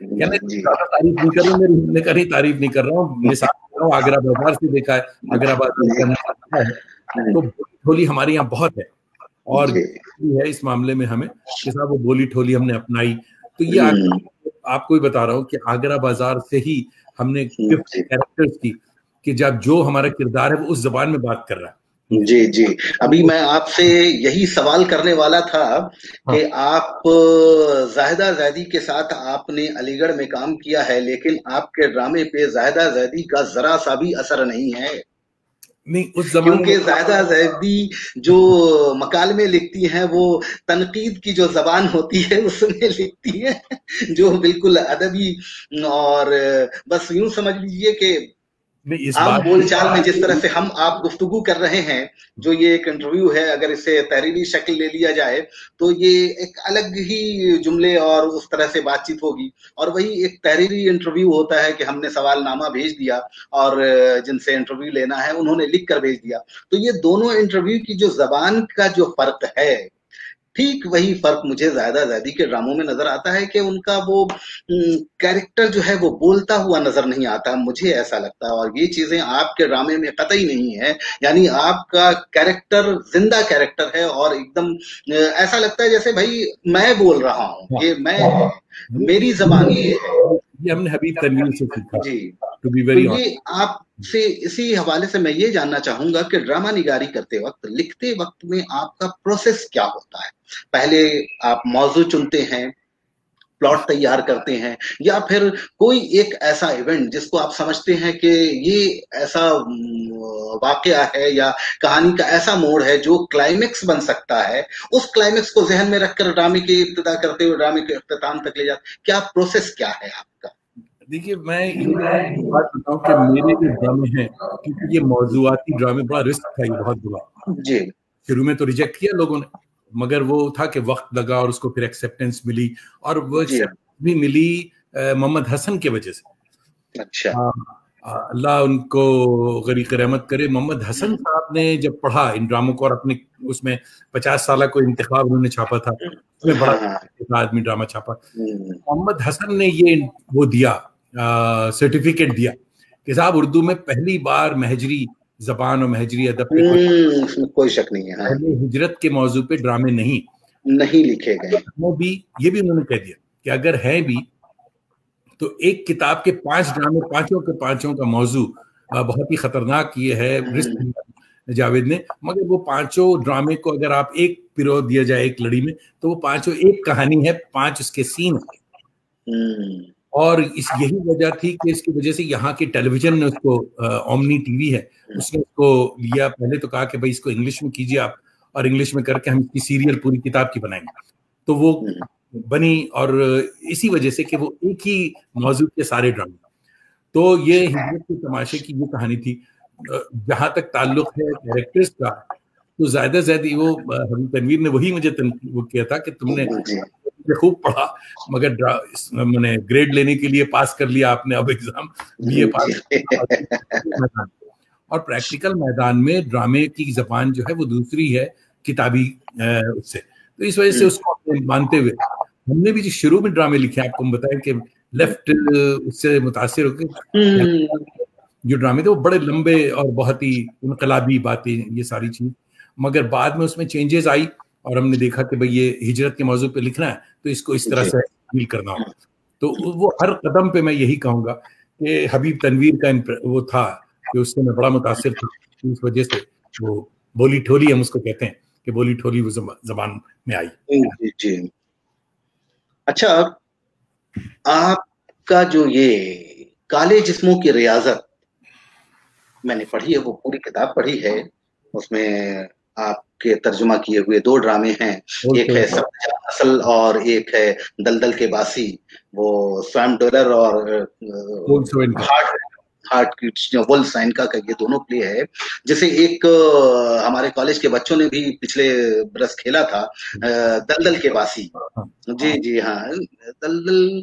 कहने तारीफ नहीं कर रहा मेरी, हमने कहा नहीं तारीफ नहीं कर रहा हूँ, मिसाल कर रहा हूँ, आगरा बाजार से देखा है, आगरा बाजार है तो ठोली हमारे यहाँ बहुत है, और है इस मामले में हमें कि साहब वो बोली ठोली हमने अपनाई। तो ये आपको ही बता रहा हूँ कि आगरा बाजार से ही हमने कैरेक्टर्स की कि जब जो हमारा किरदार है वो उस जबान में बात कर रहा है। जी जी, अभी मैं आपसे यही सवाल करने वाला था कि आप जाहिदा जैदी के साथ आपने अलीगढ़ में काम किया है, लेकिन आपके ड्रामे पे जाहिदा जैदी का जरा सा भी असर नहीं है। नहीं, उस जमाने क्योंकि जाहिदा जैदी जो मकालमे लिखती हैं वो तनकीद की जो जबान होती है उसमें लिखती है, जो बिल्कुल अदबी, और बस यूं समझ लीजिए कि इस आम बात बोलचाल में जिस तरह से हम आप गुफ्तगू कर रहे हैं, जो ये एक इंटरव्यू है, अगर इसे तहरीरी शक्ल ले लिया जाए तो ये एक अलग ही जुमले और उस तरह से बातचीत होगी। और वही एक तहरीरी इंटरव्यू होता है कि हमने सवालनामा भेज दिया और जिनसे इंटरव्यू लेना है उन्होंने लिख कर भेज दिया। तो ये दोनों इंटरव्यू की जो जबान का जो फर्क है, ठीक वही फर्क मुझे ज्यादा ज्यादा के ड्रामों में नजर आता है कि उनका वो कैरेक्टर जो है वो बोलता हुआ नजर नहीं आता, मुझे ऐसा लगता है। और ये चीजें आपके ड्रामे में कतई नहीं है, यानी आपका कैरेक्टर जिंदा कैरेक्टर है और एकदम ऐसा लगता है जैसे भाई मैं बोल रहा हूँ, ये मैं है, मेरी जबान ये है। ये हमने हबीब तनवीर से सीखा, जी। टू बी तो वेरी ये आपसे इसी हवाले से मैं ये जानना चाहूंगा कि ड्रामा निगारी करते वक्त, लिखते वक्त में आपका प्रोसेस क्या होता है? पहले आप मौजू चुनते हैं, प्लॉट तैयार करते हैं, या फिर कोई एक ऐसा इवेंट जिसको आप समझते हैं कि ये ऐसा वाकया है या कहानी का ऐसा मोड़ है जो क्लाइमेक्स बन सकता है, उस क्लाइमेक्स को जहन में रखकर ड्रामे की इब्तिदा करते हुए ड्रामे के इख्तिताम तक ले जाते, क्या प्रोसेस क्या है आपका? देखिए, मैं ये बात बताऊं कि मेरे जो ड्रामे हैं, क्योंकि ये मौजूआती ड्रामे, बड़ा रिस्क था ये, बहुत बड़ा। जी। शुरू में तो रिजेक्ट किया लोगों ने, मगर वो था कि वक्त लगा और उसको फिर एक्सेप्टेंस मिली, और वो एक्सेप्टेंस भी मिली मोहम्मद हसन की वजह से। अच्छा। अल्लाह उनको गरीक रहमत करे। मोहम्मद हसन साहब ने जब पढ़ा इन ड्रामों को, और अपने उसमें 50 साल को इंतखाब उन्होंने छापा था, उसमें बड़ा आदमी ड्रामा छापा। मोहम्मद हसन ने ये वो दिया, सर्टिफिकेट दिया कि साहब उर्दू में पहली बार महजरी जबान और महजरी अदब पे उसमें कोई शक नहीं है। पहले हिजरत के मौजू पे ड्रामे नहीं लिखे गए। वो भी ये भी उन्होंने कह दिया कि अगर है भी तो एक किताब के 5 ड्रामे, पांचों के पांचों का मौजू बहुत ही खतरनाक ये है जावेद ने, मगर वो पांचों ड्रामे को अगर आप एक पिरो दिया जाए एक लड़ी में, तो वो पांचों एक कहानी है, 5 उसके सीन है। और इस यही वजह थी कि इसकी वजह से यहाँ के टेलीविजन ने उसको, ओमनी टीवी है, उसने उसको लिया। पहले तो कहा कि भाई इसको इंग्लिश में कीजिए आप, और इंग्लिश में करके हम इसकी सीरियल पूरी किताब की बनाएंगे। तो वो बनी, और इसी वजह से कि वो एक ही मौजू के सारे ड्रामे। तो ये हिजरत के तमाशे की वो कहानी थी। जहां तक ताल्लुक है कैरेक्टर्स का, तो ज्यादा ज्यादा वो हबीब तनवीर ने वही मुझे वो किया था कि तुमने खूब पढ़ा, मगर मैंने ग्रेड लेने के लिए पास कर लिया आपने, अब एग्जाम बीए पास। और प्रैक्टिकल मैदान में ड्रामे की जबान जो है वो दूसरी है किताबी उससे। तो इस वजह से उसको मानते हुए हमने भी जो शुरू में ड्रामे लिखे, आपको हम बताएं कि लेफ्ट उससे मुतासिर होकर जो ड्रामे थे वो बड़े लंबे और बहुत ही इनकलाबी बातें, ये सारी चीज। मगर बाद में उसमें चेंजेस आई और हमने देखा कि भाई ये हिजरत के मौजू पे लिखना है तो इसको इस तरह से फील करना होगा। तो वो हर कदम पे मैं यही कहूंगा कि हबीब तनवीर का वो था कि उससे मैं बड़ा मुतासिर था। इस वजह से वो बोली ठोली, हम उसको कहते हैं कि बोली ठोली वो जबान में आई। जी। अच्छा, आपका जो ये काले जिस्मों की रियाजत मैंने पढ़ी है, वो पूरी किताब पढ़ी है, उसमें आपके तर्जुमा किए हुए 2 ड्रामे हैं, एक है सब्जा नस्ल और एक है दलदल के बासी। वो स्वैम डोलर और हार्ट की वोल्फसाइन का ये दोनों प्ले है, जिसे एक हमारे कॉलेज के बच्चों ने भी पिछले बरस खेला था, दलदल के बासी। जी हाँ, दलदल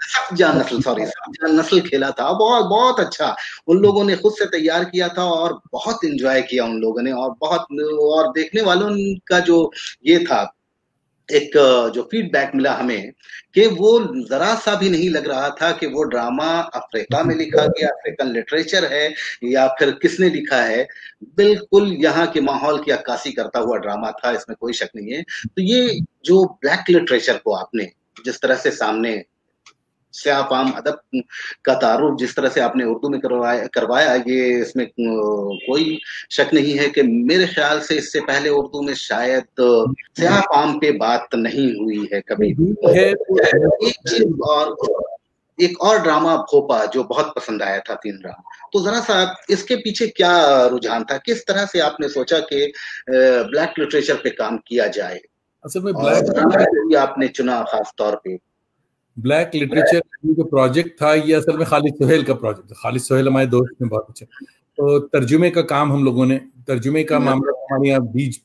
सब्जा नस्ल, सॉरी सब्जा नस्ल खेला था, बहुत बहुत अच्छा उन लोगों ने खुद से तैयार किया था और बहुत एंजॉय किया उन लोगों ने, और बहुत, और देखने वालों का जो ये था, एक जो फीडबैक मिला हमें कि वो जरा सा भी नहीं लग रहा था कि वो ड्रामा अफ्रीका में लिखा गया, अफ्रीकन लिटरेचर है या फिर किसने लिखा है। बिल्कुल यहाँ के माहौल की अक्कासी करता हुआ ड्रामा था, इसमें कोई शक नहीं है। तो ये जो ब्लैक लिटरेचर को आपने जिस तरह से सामने, स्याफाम अदब का तारुफ जिस तरह से आपने उर्दू में करवाया, ये इसमें कोई शक नहीं है कि मेरे ख्याल से इससे पहले उर्दू में शायद स्याफाम पे बात नहीं हुई है कभी। एक चीज और, एक और ड्रामा भोपा जो बहुत पसंद आया था, 3 ड्रामा, तो जरा सा इसके पीछे क्या रुझान था, किस तरह से आपने सोचा कि ब्लैक लिटरेचर पे काम किया जाए, असल में ब्लैक आपने चुना खास तौर पे? ब्लैक लिटरेचर जो प्रोजेक्ट था ये असल में खालिद सुहेल का प्रोजेक्ट था। खालिद सुहेल हमारे दोस्त में बहुत अच्छा, तो तर्जुमे का काम हम लोगों ने, तर्जुमे का मामला हमारे यहाँ बीज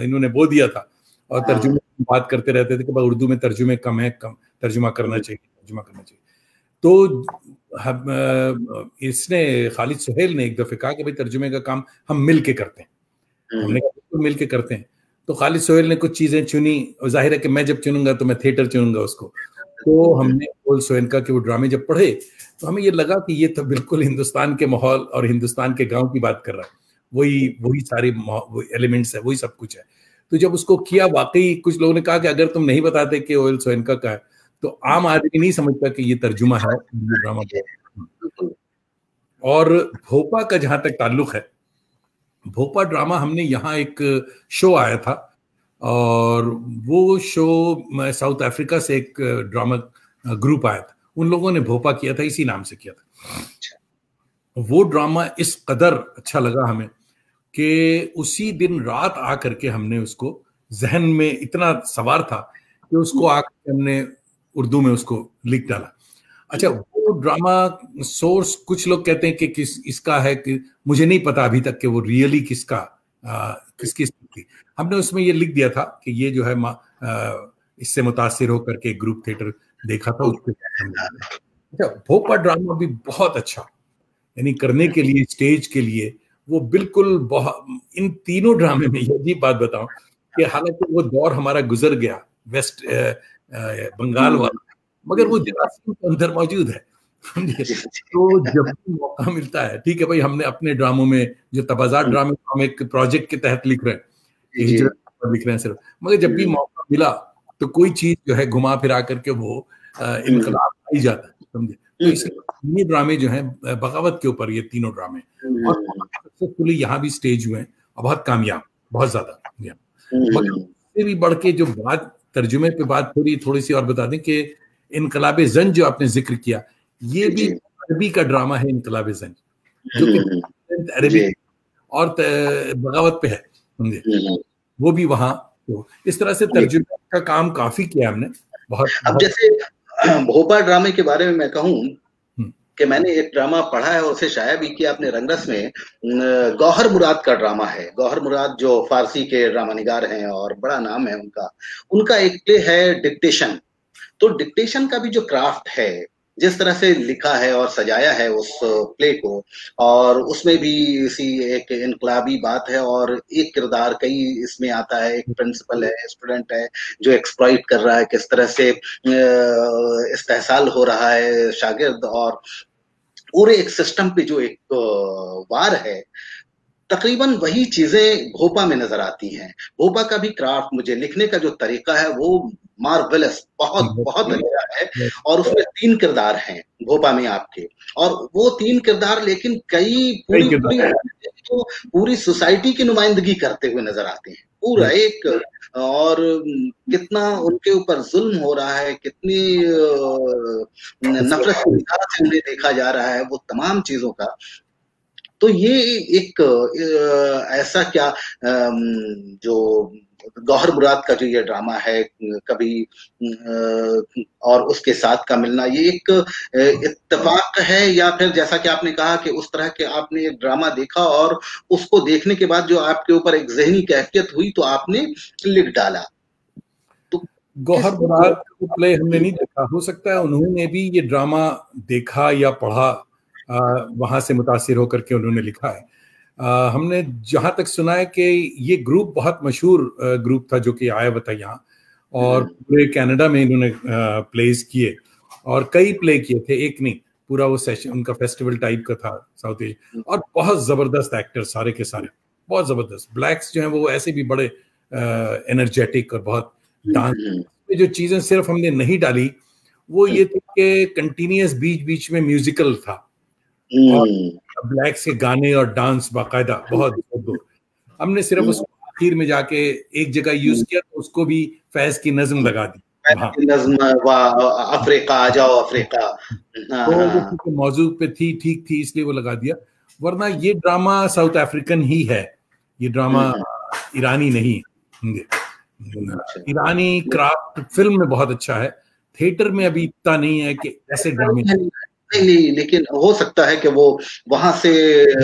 इन्होंने बो दिया था, और तर्जुमे की बात करते रहते थे कि भाई उर्दू में तर्जुमे कम है, कम तर्जुमा करना चाहिए। तो इसने खालिद सुहेल ने एक दफे कहा कि भाई तर्जुमे का काम हम मिल के करते हैं। हमने कहा मिल के करते हैं। तो खालिद सुहेल ने कुछ चीजें चुनी, और जाहिर है कि मैं जब चुनूंगा तो मैं थिएटर चुनूंगा उसको। तो हमने ओल सोयनका के वो ड्रामे जब पढ़े तो हमें ये लगा कि ये तो बिल्कुल हिंदुस्तान के माहौल और हिंदुस्तान के गांव की बात कर रहा है, वही सारे एलिमेंट्स है, वही सब कुछ है। तो जब उसको किया, वाकई कुछ लोगों ने कहा कि अगर तुम नहीं बताते कि ओल सोयनका का है तो आम आदमी नहीं समझता कि ये तर्जुमा है ये ड्रामा का। और भोपा का जहां तक ताल्लुक है, भोपा ड्रामा हमने यहाँ एक शो आया था, और वो शो साउथ अफ्रीका से एक ड्रामा ग्रुप आया था, उन लोगों ने भोपा किया था, इसी नाम से किया था। वो ड्रामा इस कदर अच्छा लगा हमें कि उसी दिन रात आकर के हमने उसको जहन में इतना सवार था कि उसको आकर हमने उर्दू में उसको लिख डाला। अच्छा, वो ड्रामा सोर्स कुछ लोग कहते हैं कि किस इसका है, कि मुझे नहीं पता अभी तक कि वो रियली किसकी थी। हमने उसमें ये लिख दिया था कि ये जो है इससे मुतासिर होकर के ग्रुप थिएटर देखा था उसको। अच्छा, भोपा ड्रामा भी बहुत अच्छा, यानी करने के लिए, स्टेज के लिए वो बिल्कुल बहुत। इन तीनों ड्रामे में ये अजीब बात बताऊं कि हालांकि वो दौर हमारा गुजर गया वेस्ट बंगाल वाला, मगर वो जरासीम के अंदर मौजूद है। तो जब भी मौका मिलता है, ठीक है भाई, हमने अपने ड्रामों में जो तबाजात ड्रामे हम एक प्रोजेक्ट के तहत लिख रहे हैं, लिख रहे हैं सिर्फ, मगर जब भी मौका मिला तो कोई चीज जो है घुमा फिरा करके वो इनकलाब आई जाता है, समझे। तो इसलिए ये ड्रामे जो हैं बगावत के ऊपर, ये तीनों ड्रामे और सक्सेसफुली यहाँ भी स्टेज हुए हैं और बहुत कामयाब, बहुत ज्यादा। मगर इससे भी बढ़ के जो बात तर्जुमे पे बात थोड़ी सी और बता दें कि इनकलाब जंग जो आपने जिक्र किया, ये भी अरबी का ड्रामा है, इनकलाब जंग, जो कि अरबी और बगावत पे है, समझे। वो भी वहां, तो इस तरह से तर्जुमे का काम काफी किया हमने, बहुत। अब जैसे भोपा ड्रामे के बारे में मैं कहूं कि मैंने एक ड्रामा पढ़ा है और उसे शाया भी किया अपने रंगरस में। गौहर मुराद का ड्रामा है। गौहर मुराद जो फारसी के ड्रामानिगार हैं और बड़ा नाम है उनका एक प्ले है डिक्टेशन। तो डिक्टेशन का भी जो क्राफ्ट है, जिस तरह से लिखा है और सजाया है उस प्ले को, और उसमें भी इसी एक इनकलाबी बात है, और एक किरदार कई इसमें आता है। एक प्रिंसिपल है, स्टूडेंट है जो एक्सप्लॉइट कर रहा है, किस तरह से इस्तेहसाल हो रहा है शागिर्द, और पूरे एक सिस्टम पे जो एक वार है। तकरीबन वही चीजें भोपा में नजर आती हैं। भोपा का भी क्राफ्ट, मुझे लिखने का जो तरीका है वो मार्वेलस, बहुत बहुत अच्छा है। और उसमें 3 किरदार हैं भोपा में आपके, और वो 3 किरदार लेकिन पूरी सोसाइटी की नुमाइंदगी करते हुए नजर आते हैं, पूरा एक। और कितना उनके ऊपर जुल्म हो रहा है, कितनी नफरत से उन्हें देखा जा रहा है, वो तमाम चीजों का। तो ये एक ऐसा क्या जो गौहर मुराद का जो ये ड्रामा है, कभी और उसके साथ का मिलना, ये एक इत्तेफाक है, या फिर जैसा कि आपने कहा कि उस तरह के आपने एक ड्रामा देखा और उसको देखने के बाद जो आपके ऊपर एक जहनी कैफियत हुई तो आपने लिख डाला। तो गौहर मुराद को प्ले हमने नहीं देखा, हो सकता है उन्होंने भी ये ड्रामा देखा या पढ़ा, वहां से मुतासिर होकर के उन्होंने लिखा है। हमने जहां तक सुना है कि ये ग्रुप बहुत मशहूर ग्रुप था जो कि आया हुआ था यहाँ, और पूरे कनाडा में इन्होंने प्लेस किए, और कई प्ले किए थे, एक नहीं, पूरा वो सेशन उनका फेस्टिवल टाइप का था साउथ एशिया। और बहुत जबरदस्त एक्टर सारे के सारे, बहुत जबरदस्त। ब्लैक्स जो हैं वो ऐसे भी बड़े एनर्जेटिक और बहुत डांस में जो चीजें सिर्फ हमने नहीं डाली वो ये थी कि कंटिन्यूअस बीच बीच में म्यूजिकल था, और ब्लैक्स के गाने और डांस बाकायदा बहुत जोर। हमने सिर्फ उसको आखिर में जाके एक जगह यूज किया, तो उसको भी फैज की नज्म लगा दी, अफ्रीका आ जाओ अफ्रीका, तो मौजू पे थी, ठीक थी, इसलिए वो लगा दिया। वरना ये ड्रामा साउथ अफ्रीकन ही है, ये ड्रामा ईरानी नहीं है। ईरानी क्राफ्ट फिल्म में बहुत अच्छा है, थिएटर में अभी इतना नहीं है कि ऐसे ड्रामे। नहीं, लेकिन हो सकता है कि वो वहां से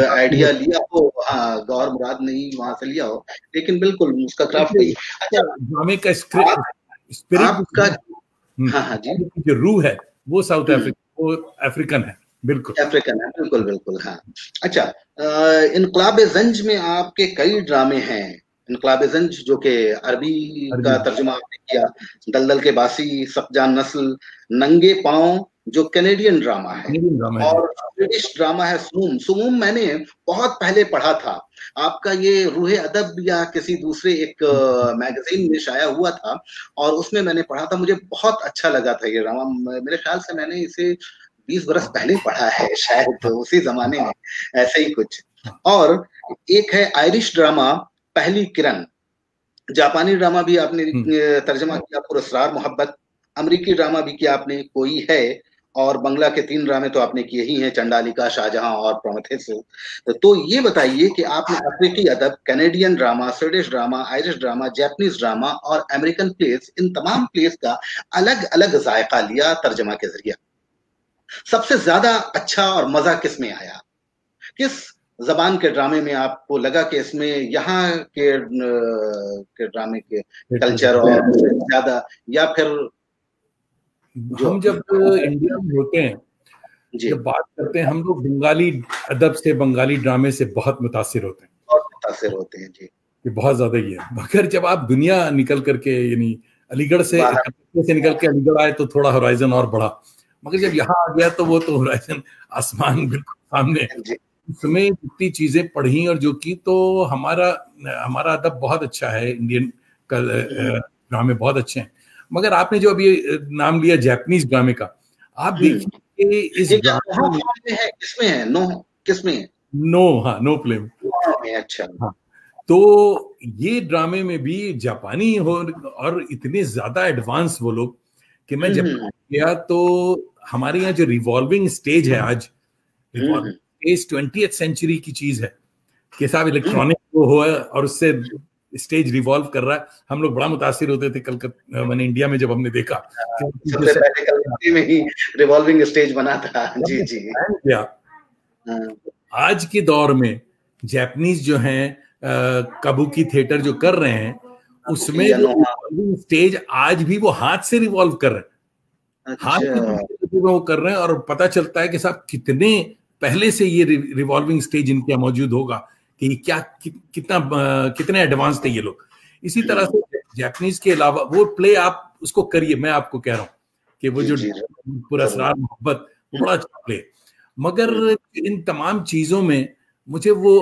आइडिया लिया हो, हाँ, गौर मुराद नहीं वहां से लिया हो, लेकिन बिल्कुल उसका क्राफ्ट नहीं। अच्छा, ड्रामे का स्पिरिट, आपका, हाँ हाँ जी, जो रूह है वो साउथ अफ्रीका, वो अफ्रीकन है, बिल्कुल अफ्रीकन है, बिल्कुल बिल्कुल, हाँ। अच्छा, इनकलाब-ए-ज़ंज में आपके कई ड्रामे हैं। इनकलाब-ए-ज़ंज जो कि अरबी का तर्जुमा आपने किया, दलदल के बासी, सफजान नस्ल, नंगे पाँव जो कैनेडियन ड्रामा है, और स्वीडिश ड्रामा है सुमुम। सुमुम मैंने बहुत पहले पढ़ा था। आपका ये रूहे अदब या किसी दूसरे एक मैगज़ीन में शाया हुआ था, और उसमें मैंने पढ़ा था, मुझे बहुत अच्छा लगा था ये ड्रामा। मेरे ख्याल से मैंने इसे 20 बरस पहले पढ़ा है शायद, तो उसी ज़माने में, ऐसे ही कुछ। और एक है आयरिश ड्रामा पहली किरण, जापानी ड्रामा भी आपने तर्जुमा किया पुरस्कार मोहब्बत, अमेरिकी ड्रामा भी किया आपने कोई है, और बंगला के 3 ड्रामे तो आपने किए ही हैं, चंडालिका, शाहजहां और प्रोमेथेउस। तो ये बताइए कि आपने अफ्रीकी अदब, Canadian drama, Swedish drama, Irish drama, Japanese drama और अमेरिकन प्लेस, इन तमाम प्लेस का अलग-अलग जायका लिया तर्जुमा के ज़रिए। सबसे ज्यादा अच्छा और मजा किस में आया? किस जबान के ड्रामे में आपको लगा कि इसमें यहाँ के ड्रामे के कल्चर और ज्यादा, या फिर हम जब इंडिया में होते हैं, जब बात करते हैं, हम लोग बंगाली अदब से, बंगाली ड्रामे से बहुत मुतासिर होते हैं, जी, ये बहुत ज्यादा ही है। मगर जब आप दुनिया निकल करके, यानी अलीगढ़ से निकल के अलीगढ़ आए तो थोड़ा होराइजन और बढ़ा, मगर जब यहाँ आ गया तो वो तो होराइजन आसमान बिल्कुल सामने। उसमें जितनी चीजें पढ़ी और जो की, तो हमारा अदब बहुत अच्छा है, इंडियन का ड्रामे बहुत अच्छे हैं। मगर आपने जो अभी नाम लिया जापानीज ड्रामे का, आप देखिए इस ड्रामे में है, किसमें है, किसमें है? नो प्ले में। अच्छा, हाँ, तो ये ड्रामे में भी जापानी हो, और इतने ज्यादा एडवांस वो लोग कि मैं जब गया तो हमारे यहाँ जो रिवॉल्विंग स्टेज है आज, रिवॉल्विंग स्टेज 20th सेंचुरी की चीज है कि साहब इलेक्ट्रॉनिक वो हो और उससे स्टेज रिवॉल्व कर रहा है। हम लोग बड़ा मुतासिर होते थे कलकत्ता, मैंने इंडिया में जब हमने देखा सबसे पहले कलकत्ते में ही रिवॉल्विंग स्टेज बना था। जी जी। क्या आज के दौर में जापानीज जो हैं काबुकी थिएटर जो कर रहे हैं, उसमें रिवॉल्विंग स्टेज आज भी वो हाथ से रिवॉल्व कर रहे हैं, हाथ से वो कर रहे हैं, और पता चलता है कि साहब कितने पहले से ये रिवॉल्विंग स्टेज इनके यहाँ मौजूद होगा कि क्या कितने एडवांस थे ये लोग। इसी तरह से जापानीज के अलावा वो प्ले आप उसको करिए, मैं आपको कह रहा हूँ कि वो जो पुरस्कार मोहब्बत, वो बड़ा अच्छा प्ले, मगर इन तमाम चीजों में मुझे वो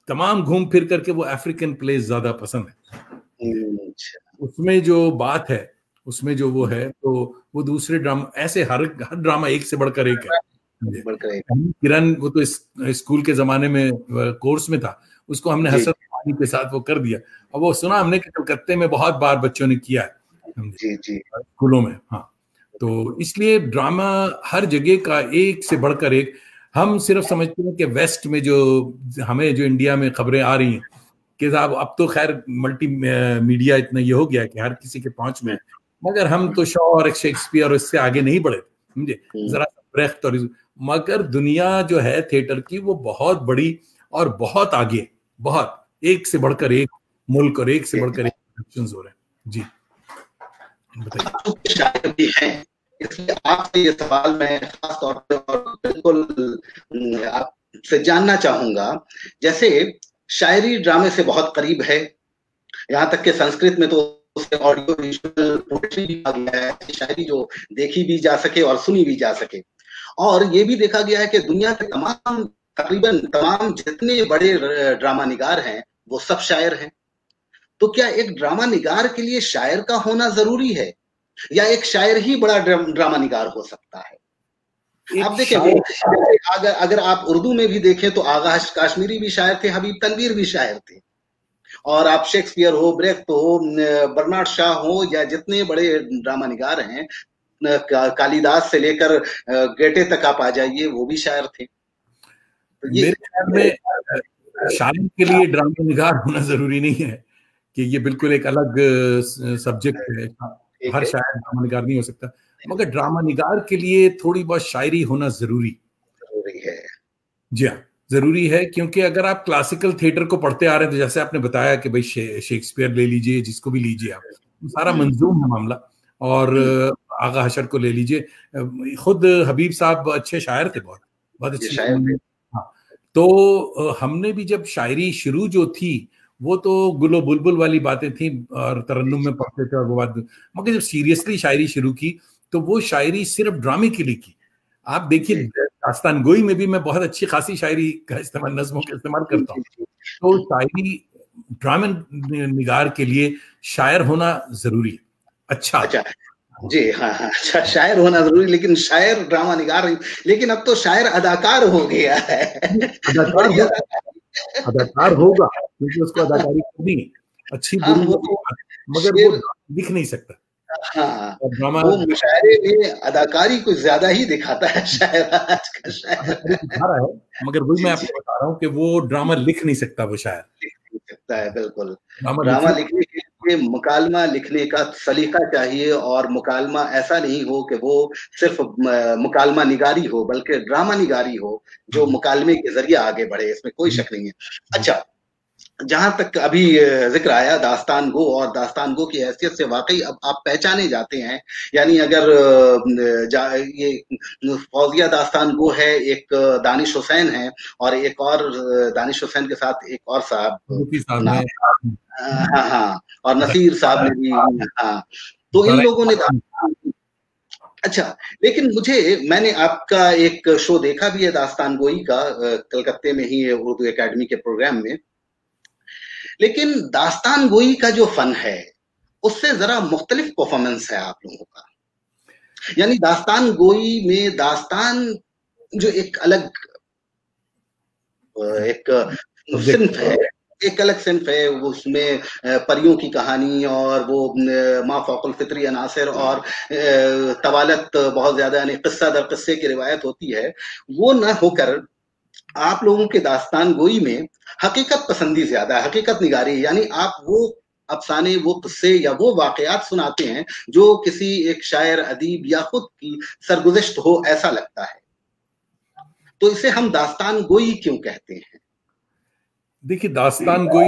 तमाम घूम फिर करके वो अफ्रीकन प्लेस ज्यादा पसंद है। उसमें जो बात है, उसमें जो वो है, तो वो दूसरे ड्रामा, ऐसे हर ड्रामा एक से बढ़कर एक है। किरण वो तो स्कूल के जमाने में कोर्स में था, उसको हमने हसन पानी के साथ वो कर दिया, और वो सुना हमने कि कलकत्ते में बहुत बार बच्चों ने किया है स्कूलों में। हाँ, तो इसलिए ड्रामा हर जगह का एक से बढ़कर एक। हम सिर्फ समझते हैं कि वेस्ट में जो हमें जो इंडिया में खबरें आ रही हैं कि साहब अब तो खैर मल्टी मीडिया इतना ये हो गया कि हर किसी के पहुंच में, मगर हम तो शॉ और शेक्सपियर और इससे आगे नहीं बढ़े, समझे, जरा ब्रेख्त और, मगर दुनिया जो है थिएटर की वो बहुत बड़ी और बहुत आगे, बहुत एक से बढ़कर एक मुल्क और एक से बढ़कर एक प्रोडक्शंस हो रहे हैं। जी बताइए। है, इसलिए आपसे ये सवाल मैं खास तौर पे और बिल्कुल आपसे जानना चाहूंगा, जैसे शायरी ड्रामे से बहुत करीब है, यहाँ तक कि संस्कृत में तो उसके ऑडियो विजुअल पोएट्री भी आ गया है, शायरी जो देखी भी जा सके और सुनी भी जा सके, और ये भी देखा गया है कि दुनिया के तकरीबन तमाम जितने बड़े ड्रामा निगार हैं वो सब शायर हैं। तो क्या एक ड्रामा निगार के लिए शायर का होना जरूरी है, या एक शायर ही बड़ा ड्रामा निगार हो सकता है? आप देखें, अगर आप उर्दू में भी देखें तो आगा काश्मीरी भी शायर थे, हबीब तनवीर भी शायर थे, और आप शेक्सपियर हो, ब्रेख्त हो, बर्नार्ड शॉ हो, या जितने बड़े ड्रामा निगार हैं, कालिदास से लेकर गेटे तक आप आ जाइए, वो भी शायर थे। तो मेरे ख्याल में शायर के लिए ड्रामा निगार होना जरूरी नहीं है, कि ये बिल्कुल एक अलग सब्जेक्ट है। हर शायर ड्रामा निगार नहीं हो सकता, मगर ड्रामा निगार के लिए थोड़ी बहुत शायरी होना जरूरी है। जी हाँ, जरूरी है, क्योंकि अगर आप क्लासिकल थिएटर को पढ़ते आ रहे हैं, तो जैसे आपने बताया कि भाई शेक्सपियर ले लीजिए, जिसको भी लीजिए आप, सारा मंजूम है मामला। और आगा हशर को ले लीजिए, खुद हबीब साहब अच्छे शायर थे, बहुत बहुत अच्छी शायर। हाँ, तो हमने भी जब शायरी शुरू जो थी, वो तो गुलो बुलबुल वाली बातें थी और तरन्नुम में पढ़ते थे और वो बात, मगर जब सीरियसली शायरी शुरू की तो वो शायरी सिर्फ ड्रामे के लिए की। आप देखिए दास्तान गोई में भी मैं बहुत अच्छी खासी शायरी का इस्तेमाल, नज़्मों का इस्तेमाल करता हूँ। तो शायरी ड्रामा निगार के लिए शायर होना जरूरी है। अच्छा जी हाँ, अच्छा, शायर होना जरूरी, लेकिन शायर ड्रामा निगार, लेकिन अब तो शायर अदाकार हो गया है। अदाकार होगा क्योंकि उसको अदाकारी करनी है, अच्छी बुरी, मगर वो दिख नहीं सकता। हाँ, वो मुशायरे में अदाकारी कुछ ज्यादा ही दिखाता है शायर, आज का शायर दिखा रहा है, मगर वही मैं आपको बता रहा हूँ कि वो ड्रामा लिख नहीं सकता, वो शायर लिख नहीं सकता है। बिल्कुल, ड्रामा लिखने के लिए मुकालमा लिखने का सलीका चाहिए, और मुकालमा ऐसा नहीं हो कि वो सिर्फ मुकालमा निगारी हो, बल्कि ड्रामा निगारी हो जो मुकालमे के जरिए आगे बढ़े, इसमें कोई शक नहीं है। अच्छा, जहां तक अभी जिक्र आया दास्तान गो, और दास्तान गो की हैसियत से वाकई अब आप पहचाने जाते हैं। यानी अगर ये फौजिया दास्तान गो है, एक दानिश हुसैन है, और एक और दानिश हुसैन के साथ एक और साहब, हाँ हाँ, और नसीर साहब ने भी, हाँ, तो इन लोगों ने अच्छा, लेकिन मैंने आपका एक शो देखा भी है दास्तान गोई का, कलकत्ते में ही उर्दू एकेडमी के प्रोग्राम में। लेकिन दास्तान गोई का जो फन है उससे जरा मुख्तलिफ परफॉर्मेंस है आप लोगों का। यानी दास्तान गोई में दास्तान जो एक अलग सिंफ है, एक अलग सिंफ है, उसमें परियों की कहानी और वो मा फौकुल फितरी अनासिर और तवालत बहुत ज्यादा, यानी किस्सा दर किस्से की रिवायत होती है। वो न होकर आप लोगों के दास्तान गोई में हकीकत पसंदी ज्यादा है, हकीकत निगारी, यानी आप वो अफसाने, वो किस्से या वो वाकयात सुनाते हैं जो किसी एक शायर, अदीब या खुद की सरगुज़श्त हो, ऐसा लगता है। तो इसे हम दास्तान गोई क्यों कहते हैं? देखिए, दास्तान गोई,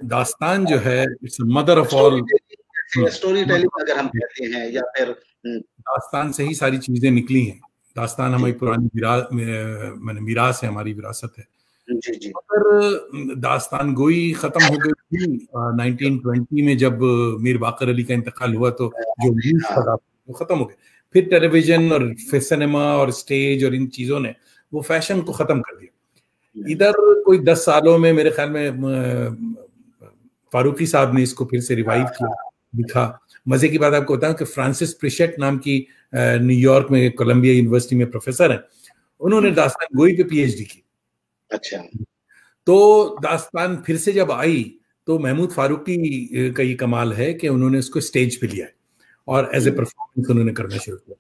दास्तान जो है it's mother of all story telling अगर हम कहते हैं, या फिर दास्तान से ही सारी चीजें निकली हैं। दास्तान हमारी पुरानी मीरास है, हमारी विरासत है। जी जी। अगर दास्तान गोई खत्म हो गई थी 1920 में, जब मीर बाकर अली का इंतकाल हुआ, तो जो वो खत्म हो गए। फिर टेलीविजन और फिर सिनेमा और स्टेज और इन चीजों ने वो फैशन को खत्म कर दिया। इधर कोई 10 सालों में मेरे ख्याल में फारूकी साहब ने इसको फिर से रिवाइव किया, लिखा। मजे की बात आपको बताऊं कि फ्रांसिस प्रिशेट नाम की न्यूयॉर्क में कोलंबिया यूनिवर्सिटी में प्रोफेसर हैं, उन्होंने दास्तान गोई पे पीएचडी की। अच्छा, तो दास्तान फिर से जब आई तो महमूद फारूकी का ये कमाल है कि उन्होंने उसको स्टेज पे लिया और एज ए परफॉर्मेंस उन्होंने करना शुरू किया।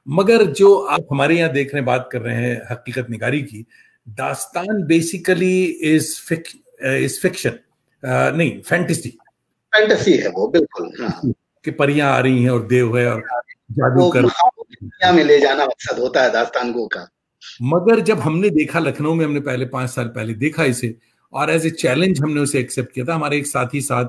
मगर जो आप हमारे यहाँ देख रहे हैं, बात कर रहे हैं हकीकत निगारी की, दास्तान बेसिकली इज फिक्शन, नहीं, फैंटेसी है वो, बिल्कुल, हाँ, कि परियां आ रही हैं और देव है और जादू कर में ले जाना मकसद होता है दास्तान गो का। मगर जब हमने देखा लखनऊ में, हमने पहले 5 साल पहले देखा इसे, और एज ए चैलेंज हमने उसे एक्सेप्ट किया था। हमारे एक साथी साथ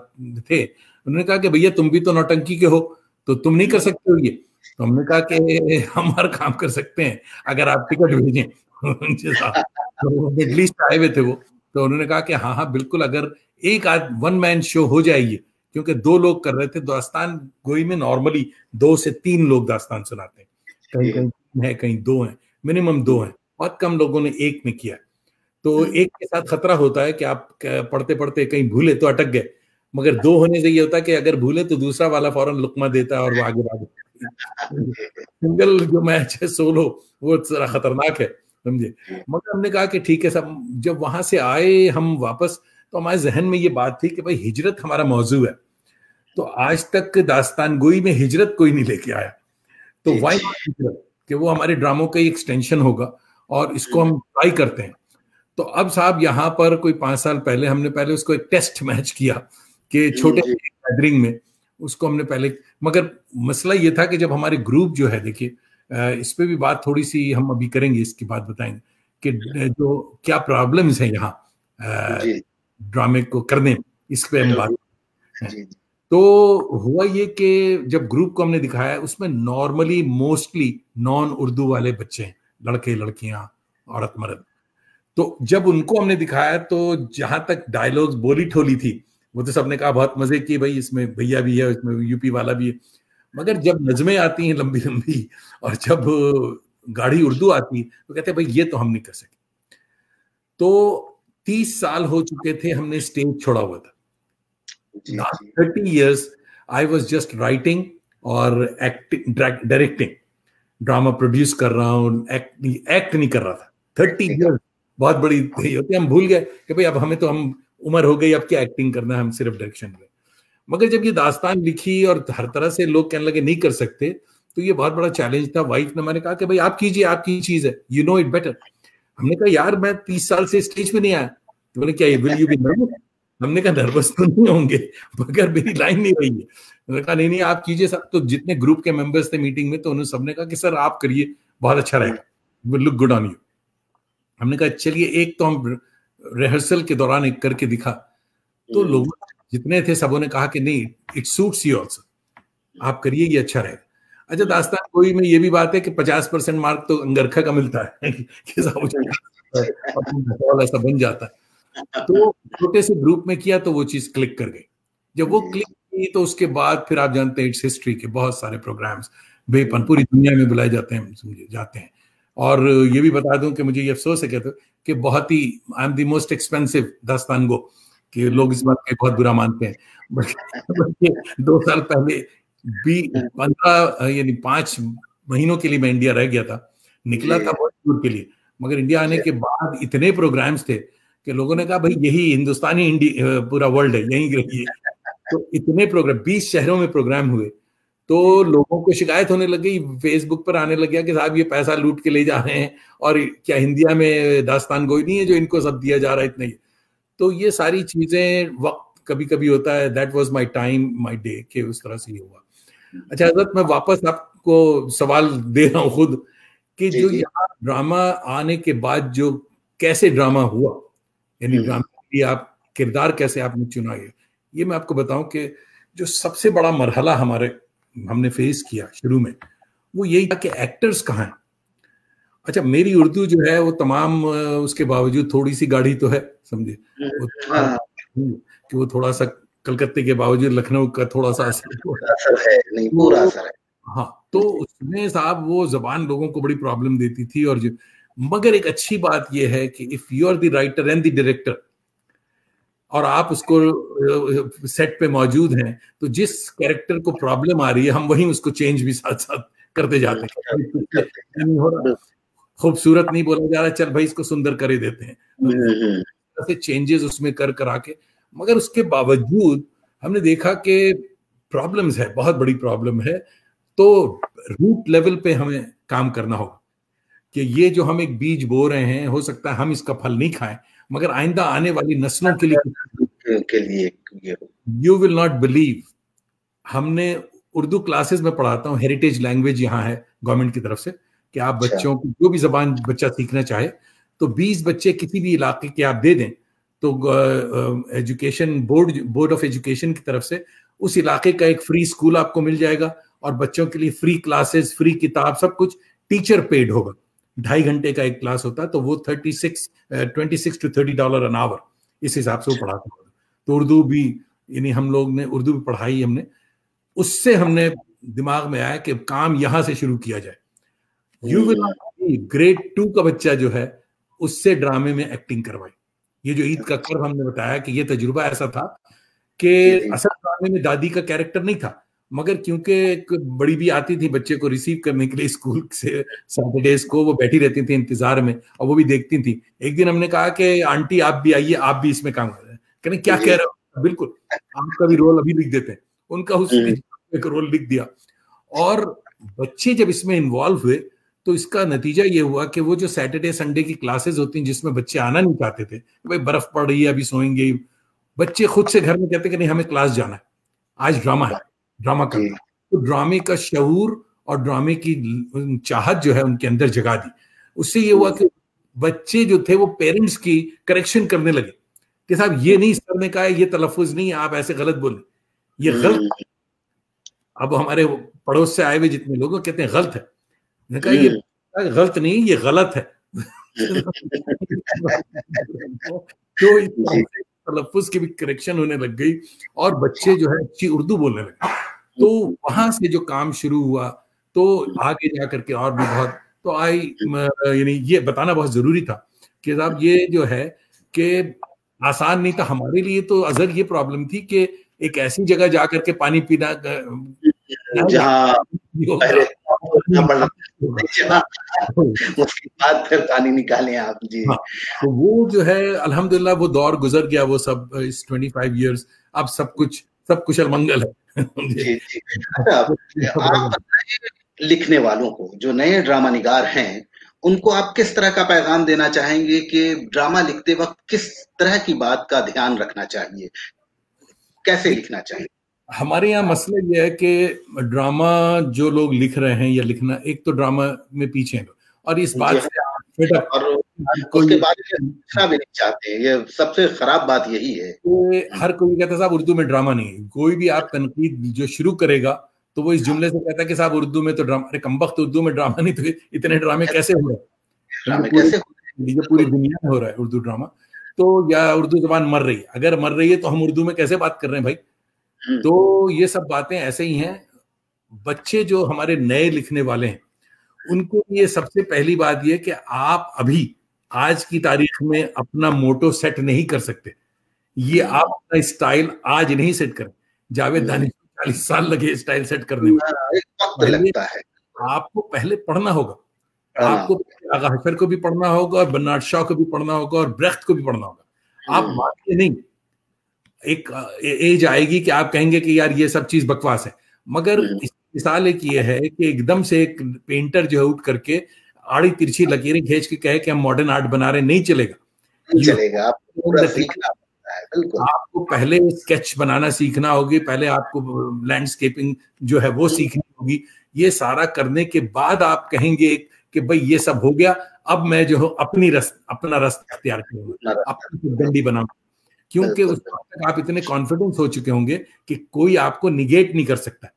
थे, उन्होंने कहा कि भैया तुम भी तो नौटंकी के हो, तो तुम नहीं कर सकते हो ये। तो हमने कहा कि हम हर काम कर सकते हैं अगर आप टिकट भेजें उनके साथ। तो मिडल ईस्ट आए हुए थे वो, तो उन्होंने कहा कि हाँ हाँ बिल्कुल, अगर एक वन मैन शो हो जाएगी, क्योंकि 2 लोग कर रहे थे। दास्तान गोई में नॉर्मली 2 से 3 लोग दास्तान सुनाते हैं, कहीं कहीं है, कहीं 2 हैं, मिनिमम 2 हैं, बहुत कम लोगों ने एक में किया। तो एक के साथ खतरा होता है कि आप पढ़ते पढ़ते कहीं भूले तो अटक गए, मगर 2 होने से ये होता है कि अगर भूले तो दूसरा वाला फौरन लुकमा देता है और वो आगे भागे। सिंगल जो मैच है, सोलो, वो जरा खतरनाक है, समझे। मगर हमने कहा कि ठीक है सब। जब वहां से आए हम वापस, तो हमारे जहन में ये बात थी कि भाई हिजरत हमारा मौजू है, तो आज तक दास्तान गोई में हिजरत कोई नहीं लेके आया, तो वाई हिजरत, कि वो हमारे ड्रामों का एक्सटेंशन होगा और इसको हम ट्राई करते हैं। तो अब साहब यहाँ पर कोई 5 साल पहले हमने पहले उसको एक टेस्ट मैच किया कि छोटे गैदरिंग में, उसको हमने पहले, मगर मसला ये था कि जब हमारे ग्रुप जो है, देखिए इस पे भी बात थोड़ी सी हम अभी करेंगे, इसकी बात बताएंगे कि जो क्या प्रॉब्लम्स हैं यहाँ ड्रामे को करने में, इस पे हम बात हैं। तो हुआ ये कि जब ग्रुप को हमने दिखाया, उसमें नॉर्मली मोस्टली नॉन उर्दू वाले बच्चे हैं, लड़के लड़कियां, औरत मर्द। तो जब उनको हमने दिखाया तो जहां तक डायलॉग्स बोली ठोली थी वो तो सबने कहा बहुत मजे की, भाई इसमें भैया भी है, इसमें यूपी वाला भी है। मगर जब नज़में आती हैं लंबी लंबी और जब गाढ़ी उर्दू आती तो कहते भाई ये तो हम नहीं कर सके। तो 30 साल हो चुके थे हमने स्टेज छोड़ा हुआ था। 30 years I was just writing और एक्टिंग, डायरेक्टिंग, ड्रामा प्रोड्यूस कर रहा हूँ, एक्ट नहीं कर रहा था। 30 years बहुत बड़ी होती है, हम भूल गए कि भाई अब हमें तो हम उम्र हो गई, अब क्या एक्टिंग करना है, हम सिर्फ डायरेक्शन में। मगर जब ये दास्तान लिखी और हर तरह से लोग कहने लगे नहीं कर सकते, तो ये बहुत बड़ा चैलेंज था। वाइफ ने मैंने कहा कि भाई आप कीजिए, आपकी चीज है, यू नो इट बेटर। हमने कहा यार मैं 30 साल से स्टेज पे नहीं आया। तो मैंने क्या विल यू बी नर्वस? हमने कहा नर्वस तो नहीं होंगे, मगर मेरी लाइन नहीं रही है। मैंने कहा नहीं आप कीजिए सब। तो जितने ग्रुप के मेंबर्स थे मीटिंग में, तो उन्होंने सबने कहा कि सर आप करिए, बहुत अच्छा रहेगा, will look good on you. हमने कहा चलिए एक तो हम रिहर्सल के दौरान एक करके दिखा, तो लोग जितने थे सबों ने कहा कि नहीं इट सूट्स यू ऑल्सो, आप करिए, ये अच्छा रहेगा। अच्छा दास्तान कोई में ये भी बात है कि 50% मार्क तो अंगरखा का मिलता है ऐसा बन जाता है। तो छोटे से ग्रुप में किया तो वो चीज क्लिक कर गई। जब वो क्लिक की तो उसके बाद फिर आप जानते हैं इट्स हिस्ट्री के बहुत सारे प्रोग्राम्स बेपन पूरी दुनिया में बुलाए जाते हैं, समझे जाते हैं। और ये भी बता दूं कि मुझे ये अफसोस है कहते कि बहुत ही I am the most expensive दास्तान गो, कि लोग इस बात के बहुत बुरा मानते हैं। बल्कि 2 साल पहले 15 यानी 5 महीनों के लिए मैं इंडिया रह गया था, निकला था बहुत दूर के लिए। मगर इंडिया आने के बाद इतने प्रोग्राम्स थे कि लोगों ने कहा भाई यही हिंदुस्तानी इंडिया पूरा वर्ल्ड है, यहीं रहिए। तो इतने प्रोग्राम 20 शहरों में प्रोग्राम हुए, तो लोगों को शिकायत होने लग गई, फेसबुक पर आने लग गया कि साहब ये पैसा लूट के ले जा रहे हैं, और क्या इंडिया में दास्तान गोई नहीं है जो इनको सब दिया जा रहा है इतना ही। तो ये सारी चीजें वक्त कभी कभी होता है, that was my time my day, के उस तरह से ही हुआ। अच्छा हजरत मैं वापस आपको सवाल दे रहा हूँ खुद कि जो यहाँ ड्रामा आने के बाद जो कैसे ड्रामा हुआ, यानी ड्रामा के लिए आप किरदार कैसे आपने चुना है, ये मैं आपको बताऊं कि जो सबसे बड़ा मरहला हमने फेस किया शुरू में वो यही था कि एक्टर्स कहाँ हैं। अच्छा मेरी उर्दू जो है वो तमाम उसके बावजूद थोड़ी सी गाढ़ी तो है, समझे, कि वो थोड़ा सा कलकत्ते के बावजूद लखनऊ का थोड़ा सा असर है, नहीं पूरा असर है। हाँ, तो उसमें साहब वो जबान लोगों को बड़ी प्रॉब्लम देती थी। और मगर एक अच्छी बात यह है कि if you are the writer and the director और आप उसको सेट पे मौजूद हैं, तो जिस कैरेक्टर को प्रॉब्लम आ रही है हम वहीं उसको चेंज भी साथ साथ करते जाते हैं। खूबसूरत नहीं बोला जा रहा, चल भाई इसको सुंदर कर ही देते हैं, ऐसे चेंजेस उसमें कर आके। मगर उसके बावजूद हमने देखा कि प्रॉब्लम्स है, बहुत बड़ी प्रॉब्लम है। तो रूट लेवल पे हमें काम करना होगा कि ये जो हम एक बीज बो रहे हैं, हो सकता है हम इसका फल नहीं खाएं, मगर आइंदा आने वाली नस्लों के लिए यू विल नॉट बिलीव। हमने उर्दू क्लासेस में पढ़ाता हूँ, हेरिटेज लैंग्वेज यहाँ है गवर्नमेंट की तरफ से कि आप बच्चों को जो भी जबान बच्चा सीखना चाहे तो 20 बच्चे किसी भी इलाके के आप दे दें, तो एजुकेशन बोर्ड ऑफ एजुकेशन की तरफ से उस इलाके का एक फ्री स्कूल आपको मिल जाएगा और बच्चों के लिए फ्री क्लासेस, फ्री किताब, सब कुछ, टीचर पेड होगा। 2.5 घंटे का एक क्लास होता है, तो वो $26 to $30 an hour इस हिसाब से वो पढ़ाता है। तो उर्दू भी, यानी हम लोग ने उर्दू भी पढ़ाई हमने, उससे हमने दिमाग में आया कि काम यहां से शुरू किया जाए। यू विल ग्रेड 2 का बच्चा जो है उससे ड्रामे में एक्टिंग करवाई। ये जो ईद का कर्व हमने बताया कि ये तजुर्बा ऐसा था कि असल ड्रामे में दादी का कैरेक्टर नहीं था, मगर क्योंकि एक बड़ी भी आती थी बच्चे को रिसीव करने के लिए स्कूल से सैटरडेज को, वो बैठी रहती थी इंतजार में और वो भी देखती थी। एक दिन हमने कहा कि आंटी आप भी आइए, आप भी इसमें काम कर रहे हैं। कहने क्या कह रहे हो? बिल्कुल, आपका भी रोल अभी लिख देते हैं। उनका उसमें एक रोल लिख दिया। और बच्चे जब इसमें इन्वॉल्व हुए तो इसका नतीजा ये हुआ कि वो जो सैटरडे संडे की क्लासेस होती हैं जिसमें बच्चे आना नहीं चाहते थे, भाई बर्फ पड़ रही है अभी सोएंगे, बच्चे खुद से घर में कहते कि नहीं हमें क्लास जाना है, आज ड्रामा है, ड्रामा करना। तो ड्रामे का शऊर और ड्रामे की चाहत जो है उनके अंदर जगा दी। उससे ये हुआ कि बच्चे जो थे वो पेरेंट्स की करेक्शन करने लगे कि साहब ये नहीं सर ने कहा है, ये तलफ्फुज नहीं, आप ऐसे गलत बोले, ये गलत। अब हमारे पड़ोस से आए हुए जितने लोग कहते हैं गलत है, मैंने कहा ये गलत नहीं, ये गलत है। तो इस तलफ्फुज की भी करेक्शन होने लग गई और बच्चे जो है अच्छी उर्दू बोलने लगे। तो वहां से जो काम शुरू हुआ, तो आगे जा करके और भी बहुत, तो यानी ये बताना बहुत जरूरी था कि साहब ये जो है कि आसान नहीं था हमारे लिए। तो अजहर ये प्रॉब्लम थी कि एक ऐसी जगह जा करके पानी पीना जहाँ उसके बाद फिर पानी निकालें आप जी। हाँ, तो वो जो है अल्हम्दुलिल्लाह वो दौर गुजर गया, वो सब इस 25 इयर्स, अब सब कुशल मंगल है। जी जी। आप लिखने वालों को, जो नए ड्रामा निगार हैं, उनको आप किस तरह का पैगाम देना चाहेंगे कि ड्रामा लिखते वक्त किस तरह की बात का ध्यान रखना चाहिए, कैसे लिखना चाहिए? हमारे यहाँ मसला यह है कि ड्रामा जो लोग लिख रहे हैं या लिखना, एक तो ड्रामा में पीछे हैं और इस बात से और उसके बाद लिखना भी नहीं चाहते हैं, ये सबसे खराब बात यही है। हर कोई कहता है साहब उर्दू में ड्रामा नहीं है। कोई भी आप तनकीद जो शुरू करेगा तो वो इस जुमले से कहता है कि साहब उर्दू में तो ड्रामा, अरे कमबख्त उर्दू में ड्रामा नहीं तो इतने ड्रामे कैसे हो रहे हैं? पूरी दुनिया में हो रहा है उर्दू ड्रामा। तो या उर्दू जबान मर रही है, अगर मर रही है तो हम उर्दू में कैसे बात कर रहे हैं भाई? तो ये सब बातें ऐसे ही हैं। बच्चे जो हमारे नए लिखने वाले हैं उनको ये सबसे पहली बात ये कि आप अभी आज की तारीख में अपना मोटो सेट नहीं कर सकते। ये आप अपना स्टाइल आज नहीं सेट करें। जावेद दानिश 40 साल लगे स्टाइल सेट करने में, वक्त लगता है। आपको पहले पढ़ना होगा, आपको आगा हशर को भी पढ़ना होगा और बर्नार्ड शॉ को भी पढ़ना होगा और ब्रेख्त को भी पढ़ना होगा। आप मानते नहीं, एक एज आएगी कि आप कहेंगे कि यार ये सब चीज बकवास है। मगर मिसाल एक ये है कि एकदम से एक पेंटर जो है उठ करके आड़ी तिरछी लकीरें खींच के कहे कि हम मॉडर्न आर्ट बना रहे, नहीं चलेगा। नहीं चलेगा, आपको पूरा सीखना पड़ता है। बिल्कुल, आपको पहले स्केच बनाना सीखना होगी, पहले आपको लैंडस्केपिंग जो है वो सीखनी होगी। ये सारा करने के बाद आप कहेंगे कि भाई ये सब हो गया, अब मैं जो हूँ अपना रास्ता तैयार करूंगा, अपनी डंडी बनाऊंगा। क्योंकि उस वक्त तक आप इतने कॉन्फिडेंस हो चुके होंगे कि कोई आपको निगेट नहीं कर सकता।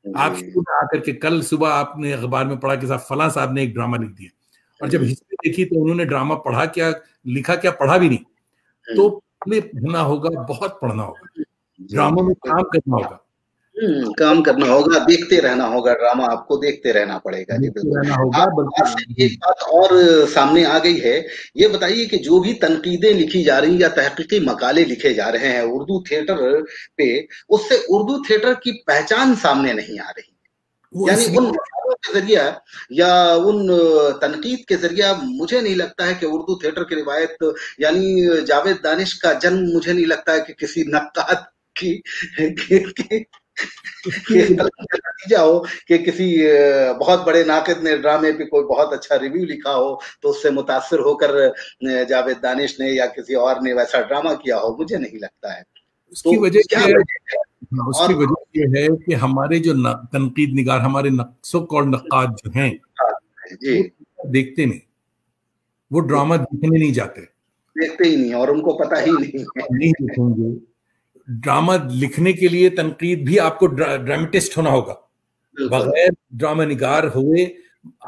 आप शुरू में आकर के, कल सुबह आपने अखबार में पढ़ा कि साहब फलां साहब ने एक ड्रामा लिख दिया, और जब हिस्ट्री देखी तो उन्होंने ड्रामा पढ़ा क्या, लिखा क्या, पढ़ा भी नहीं। तो पहले पढ़ना होगा, बहुत पढ़ना होगा, ड्रामा में काम करना होगा, काम करना होगा, देखते रहना होगा, ड्रामा आपको देखते रहना पड़ेगा। जी बिल्कुल। एक बात और सामने आ गई है, ये बताइए कि जो भी तनकीदें लिखी जा रही या तहकीकी मकाले लिखे जा रहे हैं उर्दू थिएटर पे, उससे उर्दू थिएटर की पहचान सामने नहीं आ रही। यानी उन मकालों के जरिए या उन तनकीद के जरिए मुझे नहीं लगता है कि उर्दू थिएटर की रिवायत, यानी जावेद दानिश का जन्म मुझे नहीं लगता है कि किसी नक्काद की नतीजा हो कि किसी बहुत बड़े नाकिद ने ड्रामे पे कोई बहुत अच्छा रिव्यू लिखा हो तो उससे मुतासिर होकर जावेद दानिश ने या किसी और ने वैसा ड्रामा किया हो, मुझे नहीं लगता है। उसकी वजह ये है कि हमारे जो तनकीद निगार, हमारे सो-कॉल्ड नक्काद जो हैं, वो देखते नहीं, वो ड्रामा देखने नहीं जाते, देखते ही नहीं और उनको पता ही नहीं देखेंगे। ड्रामा लिखने के लिए तनकीद भी आपको ड्रामेटिस्ट होना होगा, बगैर ड्रामा निगार हुए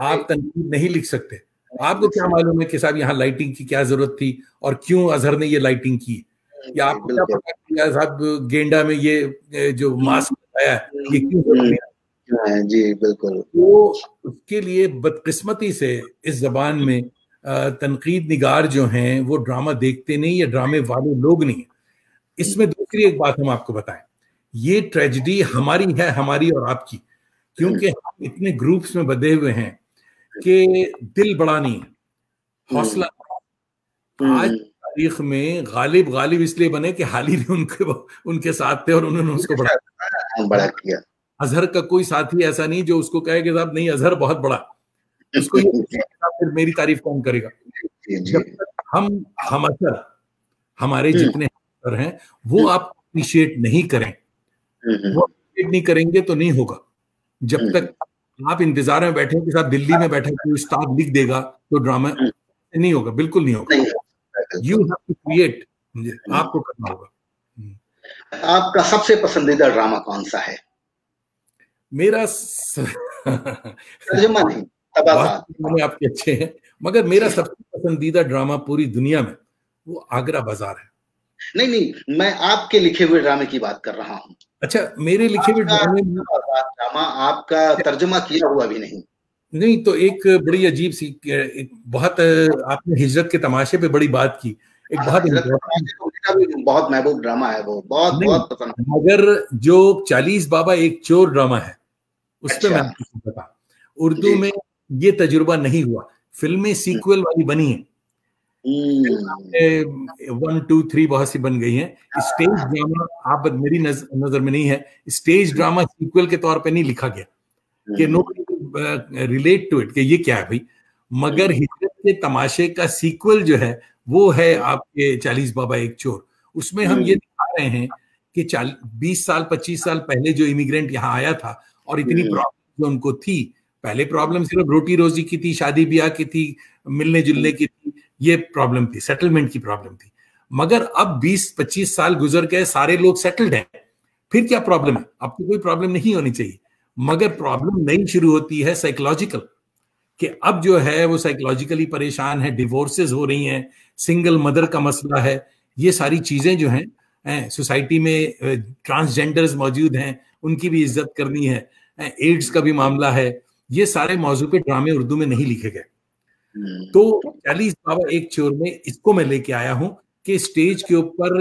आप तनकीद नहीं लिख सकते। आपको क्या मालूम है कि साहब यहाँ लाइटिंग की क्या जरूरत थी और क्यों अजहर ने ये लाइटिंग की, या आपको क्या पता कि साहब गेंडा में ये जो मास्क लगाया है ये क्यों? जी बिल्कुल। तो उसके लिए बदकिस्मती से इस जबान में तनकीद निगार जो हैं वो ड्रामा देखते नहीं या ड्रामे वाले लोग नहीं। इसमें दूसरी एक बात हम आपको बताएं, ये ट्रेजेडी हमारी है, हमारी और आपकी, क्योंकि हम इतने ग्रुप्स में बंधे हुए हैं कि दिल बड़ा नहीं है, हौसला। आज तारीख में गालिब इसलिए बने कि हाल ही में उनके साथ थे और उन्होंने उसको बड़ा किया। अजहर का कोई साथी ऐसा नहीं जो उसको कहे कि साहब नहीं अजहर बहुत बड़ा, उसको फिर मेरी तारीफ कौन करेगा? जब तक हम अजहर, हमारे जितने हैं वो आप अप्रिशिएट नहीं करें, वो नहीं करेंगे तो नहीं होगा। जब तक आप इंतजार में बैठे कि साहब दिल्ली में बैठे कोई स्टाफ लिख देगा तो ड्रामा नहीं होगा, बिल्कुल नहीं होगा। यू हैव टू क्रिएट, आपको करना होगा। आपका सबसे पसंदीदा ड्रामा कौन सा है? मेरा तर्जुमा नहीं, मैंने आपके अच्छे हैं, मगर मेरा सबसे पसंदीदा ड्रामा पूरी दुनिया में वो आगरा बाजार है। नहीं, मैं आपके लिखे हुए ड्रामे की बात कर रहा हूँ। अच्छा, मेरे लिखे हुए ड्रामा आपका तर्जुमा किया हुआ भी नहीं? नहीं, तो एक बड़ी अजीब सी, एक बहुत, आपने हिजरत के तमाशे पे बड़ी बात की, एक बहुत महबूब ड्रामा है वो, बहुत पसंद। मगर जो 40 बाबा एक चोर ड्रामा है उस पे मैं आपको बता, उर्दू में ये तजुर्बा नहीं हुआ। फिल्में सीक्वल वाली बनी है, 1, 2, 3 बहुत सी बन गई हैं। स्टेज ड्रामा आप मेरी नजर में नहीं है, स्टेज ड्रामा सीक्वल के तौर पे नहीं लिखा गया कि नो रिलेट टू इट कि ये क्या है भाई। मगर हिजरत के तमाशे का सीक्वल जो है वो है आपके 40 बाबा एक चोर। उसमें हम ये दिखा रहे हैं कि 20 साल 25 साल पहले जो इमिग्रेंट यहाँ आया था और इतनी प्रॉब्लम जो उनको थी, पहले प्रॉब्लम सिर्फ रोटी रोजी की थी, शादी ब्याह की थी, मिलने जुलने की थी, ये प्रॉब्लम थी, सेटलमेंट की प्रॉब्लम थी। मगर अब 20-25 साल गुजर गए, सारे लोग सेटल्ड हैं, फिर क्या प्रॉब्लम है? अब तो कोई प्रॉब्लम नहीं होनी चाहिए। मगर प्रॉब्लम नई शुरू होती है साइकोलॉजिकल, कि अब जो है वो साइकोलॉजिकली परेशान है, डिवोर्सेस हो रही हैं, सिंगल मदर का मसला है, ये सारी चीजें जो हैं सोसाइटी में, ट्रांसजेंडर्स मौजूद हैं, उनकी भी इज्जत करनी है, एड्स का भी मामला है, ये सारे मौजू पे ड्रामे उर्दू में नहीं लिखे गए। तो 40 बाबा एक चोर में इसको मैं लेके आया हूं कि स्टेज के ऊपर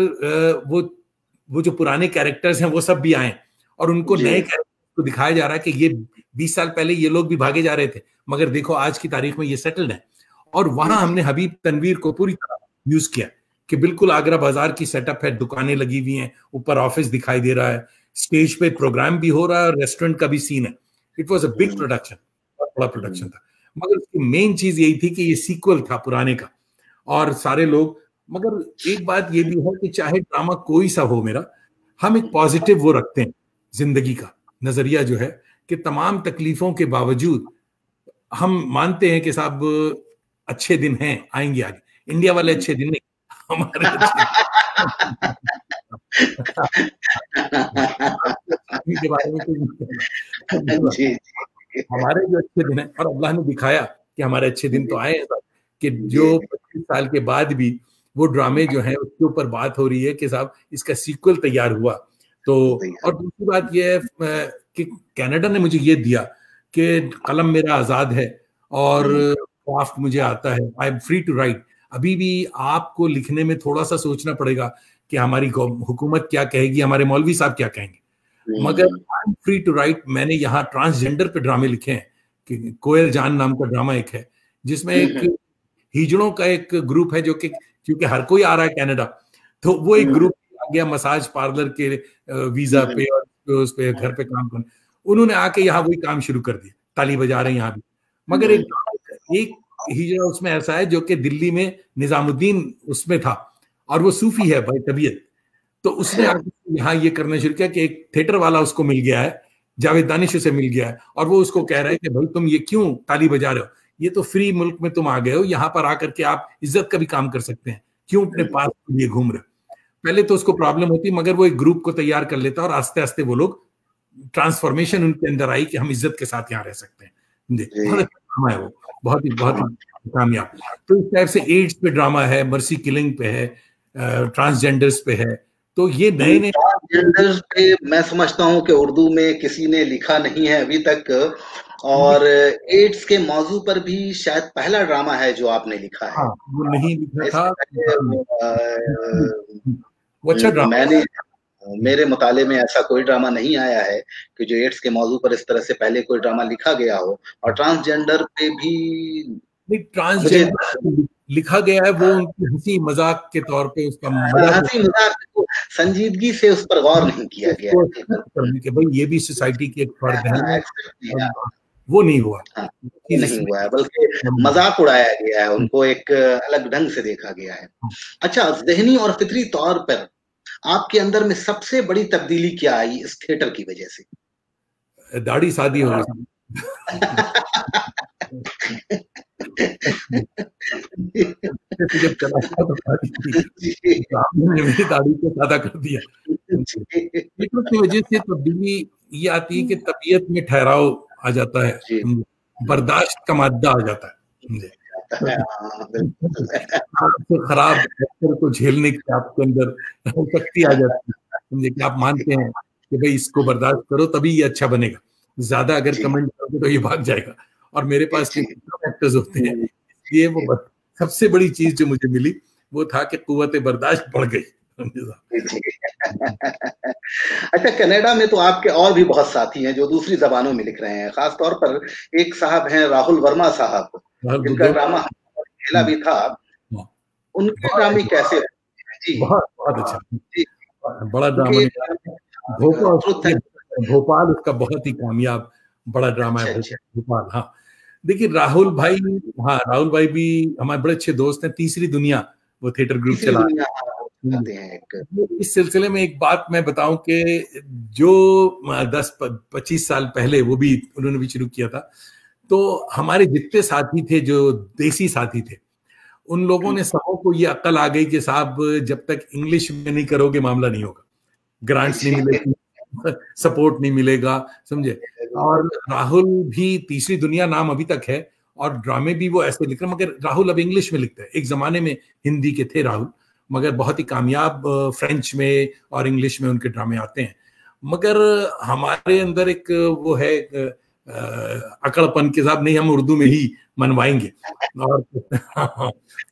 वो जो पुराने कैरेक्टर्स हैं वो सब भी आए और उनको नए कैरेक्टर्स को दिखाया जा रहा है कि ये 20 साल पहले ये लोग भी भागे जा रहे थे, मगर देखो आज की तारीख में ये सेटल्ड है। और वहां हमने हबीब तनवीर को पूरी तरह यूज किया कि बिल्कुल आगरा बाजार की सेटअप है, दुकानें लगी हुई हैं, ऊपर ऑफिस दिखाई दे रहा है, स्टेज पे प्रोग्राम भी हो रहा है और रेस्टोरेंट का भी सीन है। It was a big production, बहुत बड़ा प्रोडक्शन था। मगर उसकी मेन चीज यही थी कि ये सीक्वल था पुराने का और सारे लोग। मगर एक बात ये भी है कि चाहे ड्रामा कोई सा हो मेरा, हम एक पॉजिटिव वो रखते हैं, जिंदगी का नजरिया जो है कि तमाम तकलीफों के बावजूद हम मानते हैं कि साहब अच्छे दिन हैं, आएंगे आगे। इंडिया वाले अच्छे दिन नहीं, हमारे अच्छे के बारे में हमारे जो अच्छे दिन है, और अल्लाह ने दिखाया कि हमारे अच्छे दिन तो आए हैं, कि जो 25 साल के बाद भी वो ड्रामे जो हैं उसके ऊपर बात हो रही है कि साहब इसका सीक्वल तैयार हुआ। तो और दूसरी बात ये है कि कनाडा ने मुझे ये दिया कि कलम मेरा आजाद है और क्राफ्ट मुझे आता है, I am free to write. अभी भी आपको लिखने में थोड़ा सा सोचना पड़ेगा कि हमारी हुकूमत क्या कहेगी, हमारे मौलवी साहब क्या कहेंगे, मगर I am free to write. मैंने यहाँ ट्रांसजेंडर पे ड्रामे लिखे हैं, कि कोयल जान नाम का ड्रामा एक है जिसमें एक हिजड़ों का एक ग्रुप है, जो कि क्योंकि हर कोई आ रहा है कनाडा, तो वो एक ग्रुप आ गया मसाज पार्लर के वीजा पे और उस पे घर पे काम करने, उन्होंने आके यहाँ वही काम शुरू कर दिया, ताली बजा रहे हैं यहाँ भी। मगर एक हिजड़ा उसमें ऐसा है जो कि दिल्ली में निजामुद्दीन उसमें था और वो सूफी है भाई तबीयत, तो उसने यहाँ ये करना शुरू किया कि एक थिएटर वाला उसको मिल गया है, जावेद दानिश से मिल गया है, और वो उसको कह रहा है कि भाई तुम ये क्यों ताली बजा रहे हो, ये तो फ्री मुल्क में तुम आ गए हो, यहाँ पर आकर के आप इज्जत का भी काम कर सकते हैं, क्यों अपने पास के लिए घूम रहे हो। पहले तो उसको प्रॉब्लम होती, मगर वो एक ग्रुप को तैयार कर लेता और आस्ते आस्ते वो लोग ट्रांसफॉर्मेशन उनके अंदर आई कि हम इज्जत के साथ यहाँ रह सकते हैं। बहुत अच्छा ड्रामा है वो, बहुत ही कामयाब। तो इस टाइप से एड्स पे ड्रामा है, मर्सी किलिंग पे है, ट्रांसजेंडर्स पे है। तो ये नए नए ट्रांसजेंडर्स पे मैं समझता हूँ कि उर्दू में किसी ने लिखा नहीं है अभी तक, और एड्स के मौजू पर भी शायद पहला ड्रामा है जो आपने लिखा है। हाँ, वो नहीं लिखा था, वो अच्छा ड्रामा। मैंने मेरे मुताले में ऐसा कोई ड्रामा नहीं आया है कि जो एड्स के मौजू पर इस तरह से पहले कोई ड्रामा लिखा गया हो। और ट्रांसजेंडर पे भी ट्रांसजेंडर लिखा गया है, वो उनकी हंसी मजाक के तौर पे उसका हंसी मजाक, संजीदगी से उस पर गौर नहीं किया गया कि भाई ये भी सोसाइटी की एक फर्द है, वो नहीं हुआ, नहीं हुआ है, बल्कि मजाक उड़ाया गया है, उनको एक अलग ढंग से देखा गया है। अच्छा, ज़हनी और फितरी तौर पर आपके अंदर में सबसे बड़ी तब्दीली क्या आई इस थिएटर की वजह से? दाढ़ी शादी हो गई। जब चला था तो मेरी दाढ़ी को सादा कर दिया। थिएटर की वजह से तब्दीली ये आती है कि तबीयत में ठहराव आ जाता है, बर्दाश्त का मादा आ जाता है, खराब एक्टर को झेलने की आपके अंदर शक्ति आ जाती है, समझे, कि आप मानते हैं कि भाई इसको बर्दाश्त करो तभी ये अच्छा बनेगा, ज्यादा अगर कमेंट करोगे तो ये भाग जाएगा। और मेरे पास एक्टर्स होते हैं, इसलिए वो सबसे बड़ी चीज जो मुझे मिली वो था कि कुव्वत बर्दाश्त बढ़ गई। अच्छा, कनाडा में तो आपके और भी बहुत साथी हैं जो दूसरी जबानों में लिख रहे हैं, खास तौर पर एक साहब हैं राहुल वर्मा साहब, जिनका ड्रामा खेला भी था। उनके ड्रामे कैसे? जी बहुत अच्छा, बड़ा ड्रामा, भोपाल उसका बहुत ही कामयाब बड़ा ड्रामा है भोपाल। हाँ, देखिए राहुल भाई, हाँ राहुल भाई भी हमारे बड़े अच्छे दोस्त हैं। तीसरी दुनिया वो थिएटर ग्रुप चला हैं। इस सिलसिले में एक बात मैं बताऊं कि जो 10-25 साल पहले वो भी उन्होंने भी शुरू किया था, तो हमारे जितने साथी थे जो देसी साथी थे, उन लोगों ने सबों को ये अक्ल आ गई कि साहब जब तक इंग्लिश में नहीं करोगे मामला नहीं होगा, ग्रांट्स नहीं मिलेगी, सपोर्ट नहीं मिलेगा, समझे। और राहुल भी तीसरी दुनिया नाम अभी तक है और ड्रामे भी वो ऐसे लिख रहे, मगर राहुल अब इंग्लिश में लिखता है। एक जमाने में हिंदी के थे राहुल, मगर बहुत ही कामयाब फ्रेंच में और इंग्लिश में उनके ड्रामे आते हैं। मगर हमारे अंदर एक वो है अकड़पन के साथ, नहीं हम उर्दू में ही मनवाएंगे। और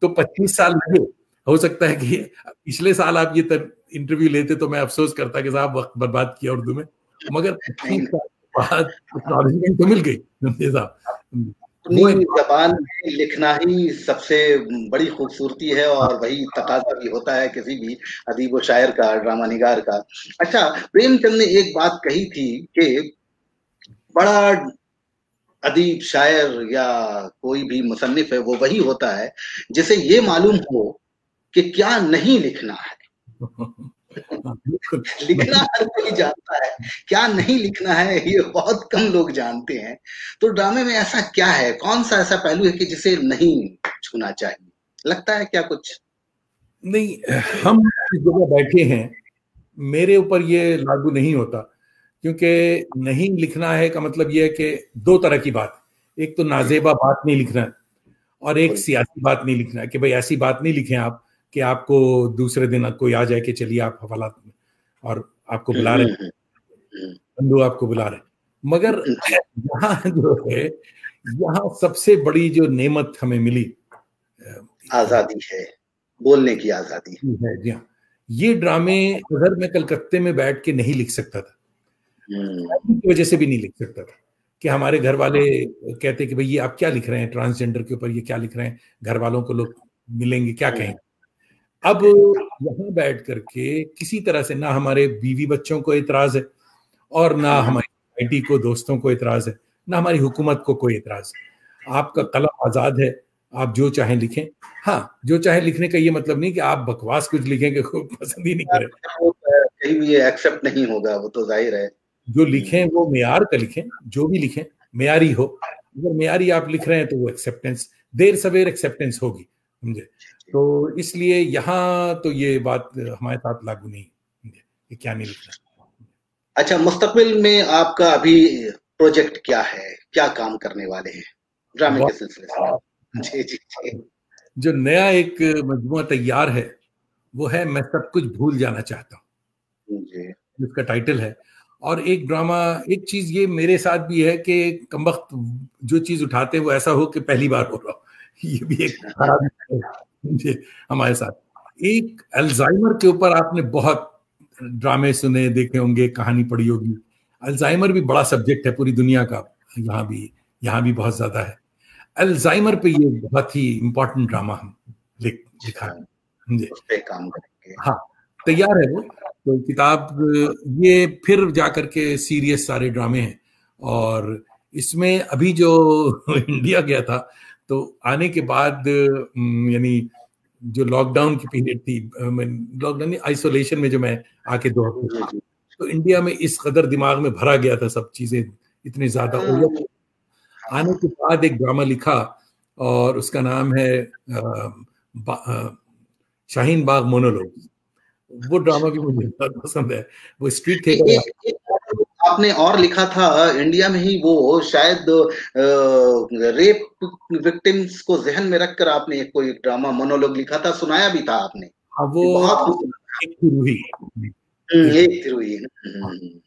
तो 25 साल लगे। हो सकता है कि पिछले साल आप ये इंटरव्यू लेते तो मैं अफसोस करता कि साहब वक्त बर्बाद किया उर्दू में, मगर 25 साल बाद तो मिल गई साहब। अपनी जबान में लिखना ही सबसे बड़ी खूबसूरती है और वही तकाजा भी होता है किसी भी अदीब व शायर का, ड्रामा निगार का। अच्छा, प्रेमचंद ने एक बात कही थी कि बड़ा अदीब, शायर या कोई भी मुसन्निफ है वो वही होता है जिसे ये मालूम हो कि क्या नहीं लिखना है। लिखना हर कोई जानता है, क्या नहीं लिखना है ये बहुत कम लोग जानते हैं। तो ड्रामे में ऐसा क्या है, कौन सा ऐसा पहलू है कि जिसे नहीं छूना चाहिए? लगता है क्या कुछ? नहीं, हम इस जगह बैठे हैं, मेरे ऊपर ये लागू नहीं होता, क्योंकि नहीं लिखना है का मतलब ये है कि दो तरह की बात, एक तो नाजेबा बात नहीं लिखना है और एक सियासी बात नहीं लिखना है कि भाई ऐसी बात नहीं लिखें आप कि आपको दूसरे दिन कोई आ जाए कि चलिए आप हवालात में और आपको बुला रहे हैं, बंधु आपको बुला रहे हैं। मगर यहाँ जो है, यहाँ सबसे बड़ी जो नेमत हमें मिली आजादी है, बोलने की आजादी है। जी हाँ, ये ड्रामे अगर मैं कलकत्ते में बैठ के नहीं लिख सकता था, की वजह से भी नहीं लिख सकता था कि हमारे घर वाले कहते कि भाई ये आप क्या लिख रहे हैं, ट्रांसजेंडर के ऊपर ये क्या लिख रहे हैं, घर वालों को लोग मिलेंगे क्या कहेंगे। अब यहाँ बैठ करके किसी तरह से ना हमारे बीवी बच्चों को एतराज है और ना हमारी सोसाइटी को, दोस्तों को एतराज है, ना हमारी हुकूमत को कोई एतराज है। आपका कलम आजाद है, आप जो चाहें लिखें। हाँ, जो चाहे लिखने का ये मतलब नहीं कि आप बकवास कुछ लिखेंगे, कोई पसंद ही नहीं करे, कहीं भी एक्सेप्ट नहीं होगा, वो तो जाहिर है। जो लिखें वो मेयार का लिखें, जो भी लिखें मेयारी हो। अगर मेयारी आप लिख रहे हैं तो वो एक्सेप्टेंस, देर सवेर एक्सेप्टेंस होगी, समझे। तो इसलिए यहाँ तो ये बात हमारे साथ लागू नहीं है, क्या नहीं लिखना। अच्छा, मुस्तकबिल में आपका अभी प्रोजेक्ट क्या है, क्या काम करने वाले हैं ड्रामे के सिलसिले से? जी जी जी। जो नया एक मजमुआ तैयार है वो है मैं सब कुछ भूल जाना चाहता हूँ, जिसका टाइटल है। और एक ड्रामा, एक चीज ये मेरे साथ भी है कि कमबख्त जो चीज उठाते हैं वो ऐसा हो कि पहली बार हो रहा हो, ये भी एक खराबी है हमारे साथ। एक अल्जाइमर के ऊपर आपने बहुत ड्रामे सुने, देखे होंगे, कहानी पढ़ी होगी। अल्जाइमर भी बड़ा सब्जेक्ट है पूरी दुनिया का, यहाँ भी बहुत ज्यादा है। अल्जाइमर पे ये बहुत ही इंपॉर्टेंट ड्रामा हम लिखा है, काम करेंगे। हाँ, तैयार है वो तो किताब। ये फिर जाकर के सीरियस सारे ड्रामे हैं। और इसमें अभी जो इंडिया गया था तो आने के बाद यानी जो लॉकडाउन की पीरियड थी, लॉकडाउन आइसोलेशन में जो मैं आके 2 हफ्ते, तो इंडिया में इस कदर दिमाग में भरा गया था सब चीजें, इतनी ज्यादा आने के बाद एक ड्रामा लिखा और उसका नाम है शाहीन बाग मोनोलॉग। वो ड्रामा भी मुझे बहुत पसंद है। वो स्ट्रीट थिएटर आपने और लिखा था इंडिया में ही, वो शायद रेप विक्टिम्स को जहन में रखकर आपने कोई ड्रामा मोनोलॉग लिखा था, सुनाया भी था आपने। हाँ, वो बहुत एक थी रूही।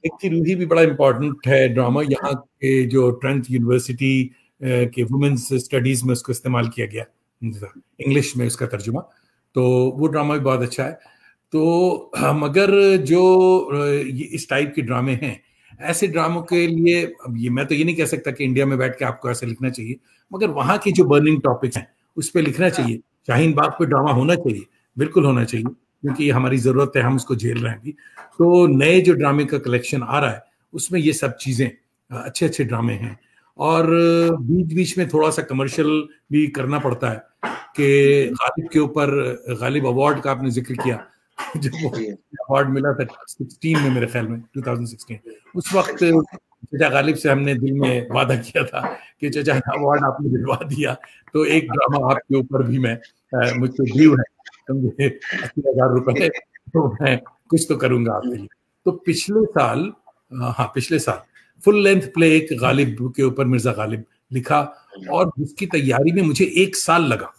एक थी रूही भी बड़ा इम्पोर्टेंट है ड्रामा। यहाँ के जो ट्रेंट यूनिवर्सिटी के वुमेन्स स्टडीज में उसको इस्तेमाल किया गया, इंग्लिश में उसका तर्जुमा, तो वो ड्रामा भी बहुत अच्छा है। तो मगर जो इस टाइप के ड्रामे हैं, ऐसे ड्रामों के लिए अब ये मैं तो ये नहीं कह सकता कि इंडिया में बैठ के आपको ऐसे लिखना चाहिए, मगर वहाँ की जो बर्निंग टॉपिक्स हैं उस पर लिखना चाहिए। शाहीन बाग पे ड्रामा होना चाहिए, बिल्कुल होना चाहिए, क्योंकि ये हमारी जरूरत है, हम उसको झेल रहे हैं भी। तो नए जो ड्रामे का कलेक्शन आ रहा है उसमें ये सब चीजें, अच्छे अच्छे ड्रामे हैं। और बीच बीच में थोड़ा सा कमर्शियल भी करना पड़ता है कि गालिब के ऊपर, गालिब अवार्ड का आपने जिक्र किया, जब वो अवार्ड मिला था 16 में, मेरे ख्याल में 2016, उस वक्त चचा गालिब से हमने दिल में वादा किया था कि चचा अवार्ड आपने दिलवा दिया तो एक ड्रामा आपके ऊपर भी मैं, मुझसे ड्यू है, समझे, 80,000 रुपए, तो मैं कुछ तो करूंगा आपके लिए। तो पिछले साल फुल लेंथ प्ले एक गालिब के ऊपर, मिर्जा गालिब, लिखा, और जिसकी तैयारी में मुझे 1 साल लगा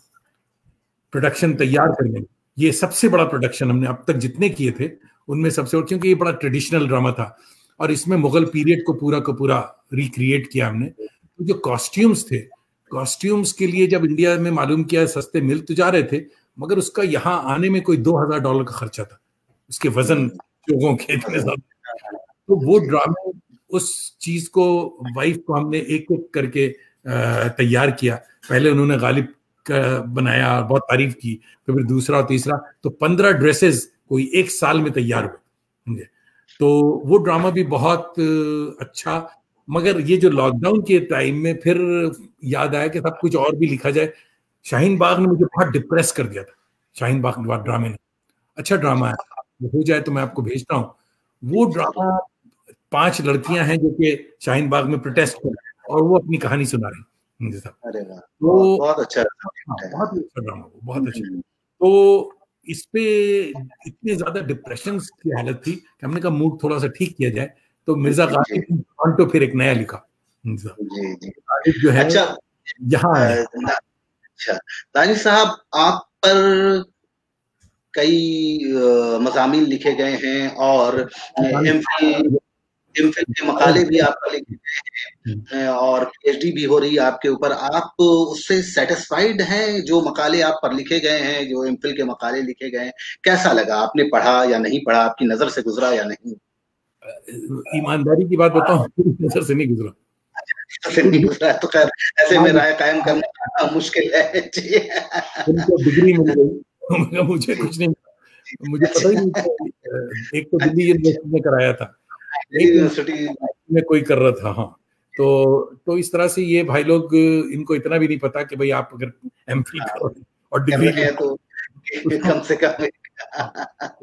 प्रोडक्शन तैयार करने में। ये सबसे बड़ा प्रोडक्शन हमने अब तक जितने किए थे उनमें सबसे, और क्योंकि ये बड़ा ट्रेडिशनल ड्रामा था और इसमें मुगल पीरियड को पूरा रिक्रिएट किया हमने। तो जो कॉस्ट्यूम्स थे, कॉस्ट्यूम्स के लिए जब इंडिया में मालूम किया सस्ते मिल तो जा रहे थे, मगर उसका यहाँ आने में कोई $2,000 का खर्चा था, उसके वजन लोगों के इतने ज्यादा। तो वो ड्रामे, उस चीज को, वाइफ को हमने एक एक करके तैयार किया। पहले उन्होंने गालिब का बनाया, बहुत तारीफ की, तो फिर दूसरा और तीसरा, तो 15 ड्रेसेस कोई 1 साल में तैयार हुए। तो वो ड्रामा भी बहुत अच्छा। मगर ये जो लॉकडाउन के टाइम में फिर याद आया कि सब कुछ और भी लिखा जाए। शाहीन बाग ने मुझे बहुत डिप्रेस कर दिया था, शाहीन बाग ड्रामे ने। अच्छा ड्रामा है, हो जाए तो मैं आपको भेजता हूँ। वो ड्रामा 5 लड़कियां हैं जो कि शाहीन बाग में प्रोटेस्ट कर रही हैं और वो अपनी कहानी सुना रही हैं। अरे वाह, तो बहुत अच्छा, बहुत अच्छा ड्रामा, बहुत अच्छा। तो इस पे इतने ज्यादा डिप्रेशन की हालत थी कि हमने कहा मूड थोड़ा सा ठीक किया जाए, तो मिर्जा गालिब तो फिर एक नया लिखा। जी जो है अच्छा, यहाँ अच्छा तानी साहब, आप पर कई मज़ामीन लिखे गए हैं और एमफिल के मकाले भी आपका लिखे गए हैं और पीएचडी भी हो रही है आपके ऊपर। आप उससे सेटिस्फाइड हैं जो मकाले आप पर लिखे गए हैं, जो एमफिल के मकाले लिखे गए हैं? कैसा लगा? आपने पढ़ा या नहीं पढ़ा? आपकी नजर से गुजरा या नहीं? ईमानदारी की बात बताऊं, नजर से नहीं गुजरा। नहीं गुजरा तो खैर ऐसे में राय कायम करना मुश्किल है। उनको डिग्री मिल गई, मुझे कुछ नहीं, मुझे पता ही नहीं। एक तो दिल्ली यूनिवर्सिटी में कराया था, यूनिवर्सिटी में कोई कर रहा था। हाँ, तो इस तरह से ये भाई लोग, इनको इतना भी नहीं पता कि भाई आप अगर एमफिल करो और डिग्री है तो कम से कम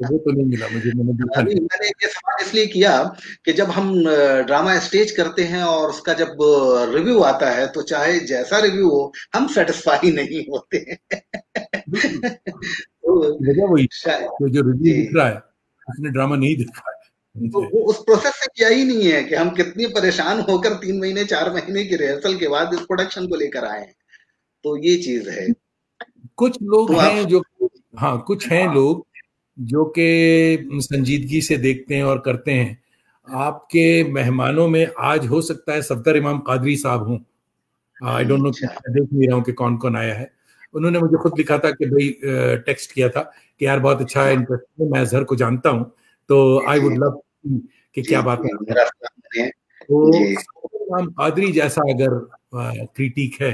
वो तो नहीं मिला मुझे। मैंने ये सवाल इसलिए किया कि जब हम ड्रामा स्टेज करते हैं और उसका जब रिव्यू आता है तो चाहे जैसा रिव्यू हो, हम सेटिस्फाई नहीं होते। वजह वही, जो रिव्यू लिख रहा है उसने ड्रामा नहीं देखा है, तो वो उस प्रोसेस से किया ही नहीं है कि हम कितने परेशान होकर 3 महीने 4 महीने की रिहर्सल के बाद इस प्रोडक्शन को लेकर आए हैं। तो ये चीज है। कुछ लोग हैं जो, हाँ कुछ हैं लोग जो कि संजीदगी से देखते हैं और करते हैं। आपके मेहमानों में आज हो सकता है सफदर इमाम कादरी साहब हों, आई डोंट नो, देख नहीं रहा हूँ कि कौन कौन आया है। उन्होंने मुझे खुद लिखा था कि भाई, टेक्स्ट किया था कि यार बहुत अच्छा है, इंटरेस्टिंग, मैं अजहर को जानता हूँ, तो आई वुड लव कि क्या बात है। तो इमाम कादरी जैसा अगर क्रिटिक है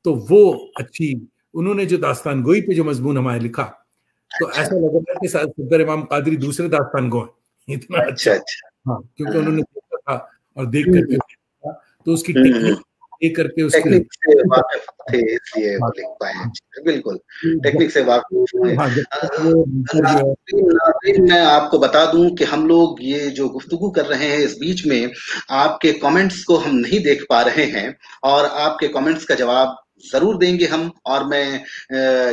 तो वो अच्छी, उन्होंने जो दास्तान गोई पे जो मजमून हमारे लिखा, तो ऐसा लग रहा है कि सफदर इमाम कादरी दूसरे दास्तान गो है, इतना अच्छा। हाँ, क्योंकि उन्होंने देखा था और देख करके तो उसकी टेक्निक ये करके उसको टेक्निक से वाकिफ थे इसलिए वो लिख पाए। बिल्कुल, टेक्निक से वाकिफ हुए। नाज़रीन, मैं आपको बता दूं कि हम लोग ये जो गुफ्तगू कर रहे हैं, इस बीच में आपके कमेंट्स को हम नहीं देख पा रहे हैं, और आपके कमेंट्स का जवाब जरूर देंगे हम। और मैं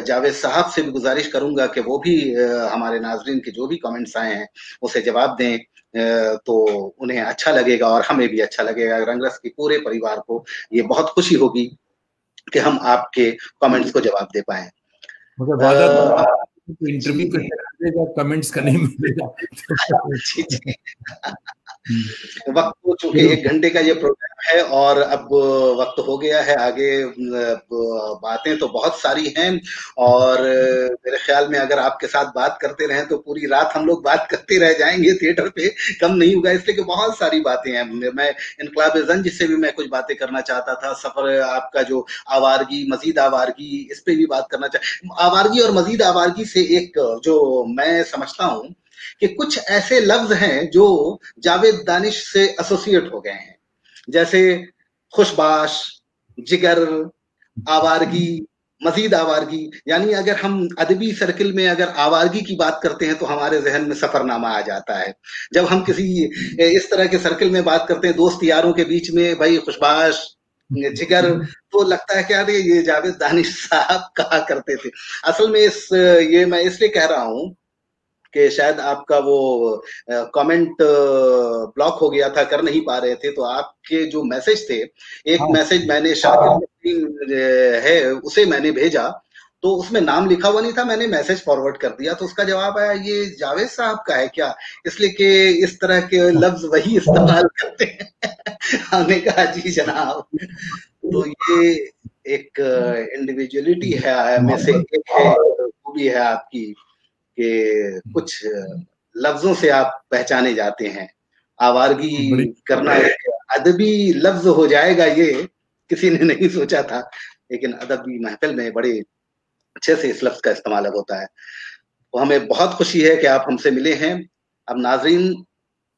जावेद साहब से भी गुजारिश करूंगा कि वो भी हमारे नाजरीन के जो भी कमेंट्स आए हैं उसे जवाब दें, तो उन्हें अच्छा लगेगा और हमें भी अच्छा लगेगा। रंगरस के पूरे परिवार को ये बहुत खुशी होगी कि हम आपके कमेंट्स को जवाब दे पाए। मगर वादा तो इंटरव्यू का कमेंट्स का नहीं मिलेगा। वक्त तो चूंकि 1 घंटे का ये प्रोग्राम है और अब वक्त हो गया है, आगे बातें तो बहुत सारी हैं, और मेरे ख्याल में अगर आपके साथ बात करते रहें तो पूरी रात हम लोग बात करते रह जाएंगे, थिएटर पे कम नहीं होगा, इसलिए कि बहुत सारी बातें हैं। मैं इनकलाब-ए-जंग से भी मैं कुछ बातें करना चाहता था, सफर आपका जो आवारगी, मजीद आवारगी, इस पे भी बात करना आवारगी और मजीद आवारगी से एक जो मैं समझता हूँ कि कुछ ऐसे लफ्ज हैं जो जावेद दानिश से एसोसिएट हो गए हैं, जैसे खुशबाश, जिगर, आवारगी, मजीद आवारगी। यानी अगर हम अदबी सर्किल में अगर आवारगी की बात करते हैं तो हमारे जहन में सफरनामा आ जाता है। जब हम किसी इस तरह के सर्किल में बात करते हैं दोस्त यारों के बीच में, भाई खुशबाश, जिगर, तो लगता है कि यार ये जावेद दानिश साहब कहा करते थे। असल में ये मैं इसलिए कह रहा हूं कि शायद आपका वो कमेंट ब्लॉक हो गया था, कर नहीं पा रहे थे, तो आपके जो मैसेज थे, एक मैसेज मैंने शाकिर है उसे मैंने भेजा, तो उसमें नाम लिखा हुआ नहीं था, मैंने मैसेज फॉरवर्ड कर दिया, तो उसका जवाब आया ये जावेद साहब का है क्या, इसलिए कि इस तरह के लफ्ज वही इस्तेमाल करते हैं। हमने कहा जी जनाब, तो ये एक इंडिविजुअलिटी है में से एक है, खूबी है आपकी कि कुछ लफ्जों से आप पहचाने जाते हैं। आवारगी करना एक अदबी लफ्ज हो जाएगा, ये किसी ने नहीं सोचा था, लेकिन अदबी महफिल में बड़े अच्छे से इस लफ्ज का इस्तेमाल अब होता है। तो हमें बहुत खुशी है कि आप हमसे मिले हैं। अब नाजरीन,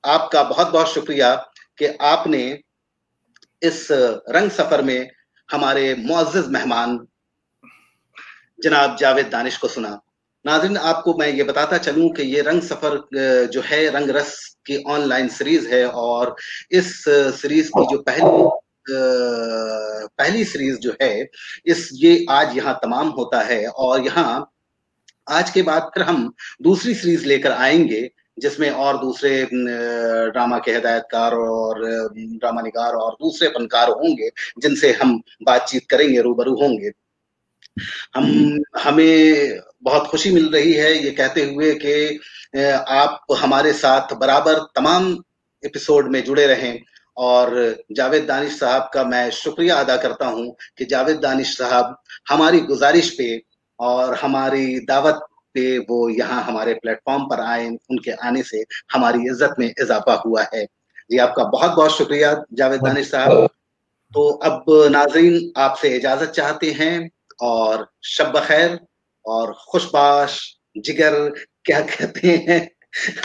आपका बहुत बहुत शुक्रिया कि आपने इस रंग सफर में हमारे मुअज़्ज़िज़ मेहमान जनाब जावेद दानिश को सुना। नाज़रीन, आपको मैं ये बताता चलूं कि ये रंग सफर जो है रंग रस की ऑनलाइन सीरीज है, और इस सीरीज की जो पहली सीरीज जो है ये आज यहाँ तमाम होता है, और यहाँ आज के बाद फिर हम दूसरी सीरीज लेकर आएंगे जिसमें और दूसरे ड्रामा के हिदायतकार और ड्रामा निगार और दूसरे फनकार होंगे जिनसे हम बातचीत करेंगे, रूबरू होंगे। हमें बहुत खुशी मिल रही है ये कहते हुए कि आप हमारे साथ बराबर तमाम एपिसोड में जुड़े रहें, और जावेद दानिश साहब का मैं शुक्रिया अदा करता हूं कि जावेद दानिश साहब हमारी गुजारिश पे और हमारी दावत पे वो यहाँ हमारे प्लेटफॉर्म पर आए, उनके आने से हमारी इज्जत में इजाफा हुआ है। जी, आपका बहुत बहुत शुक्रिया जावेद दानिश साहब। तो अब नाज़रीन आपसे इजाजत चाहते हैं, और शब बखैर और खुशबाश, जिगर, क्या कहते हैं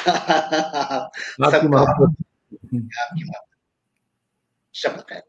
आपकी सबका, आपकी शब बखैर।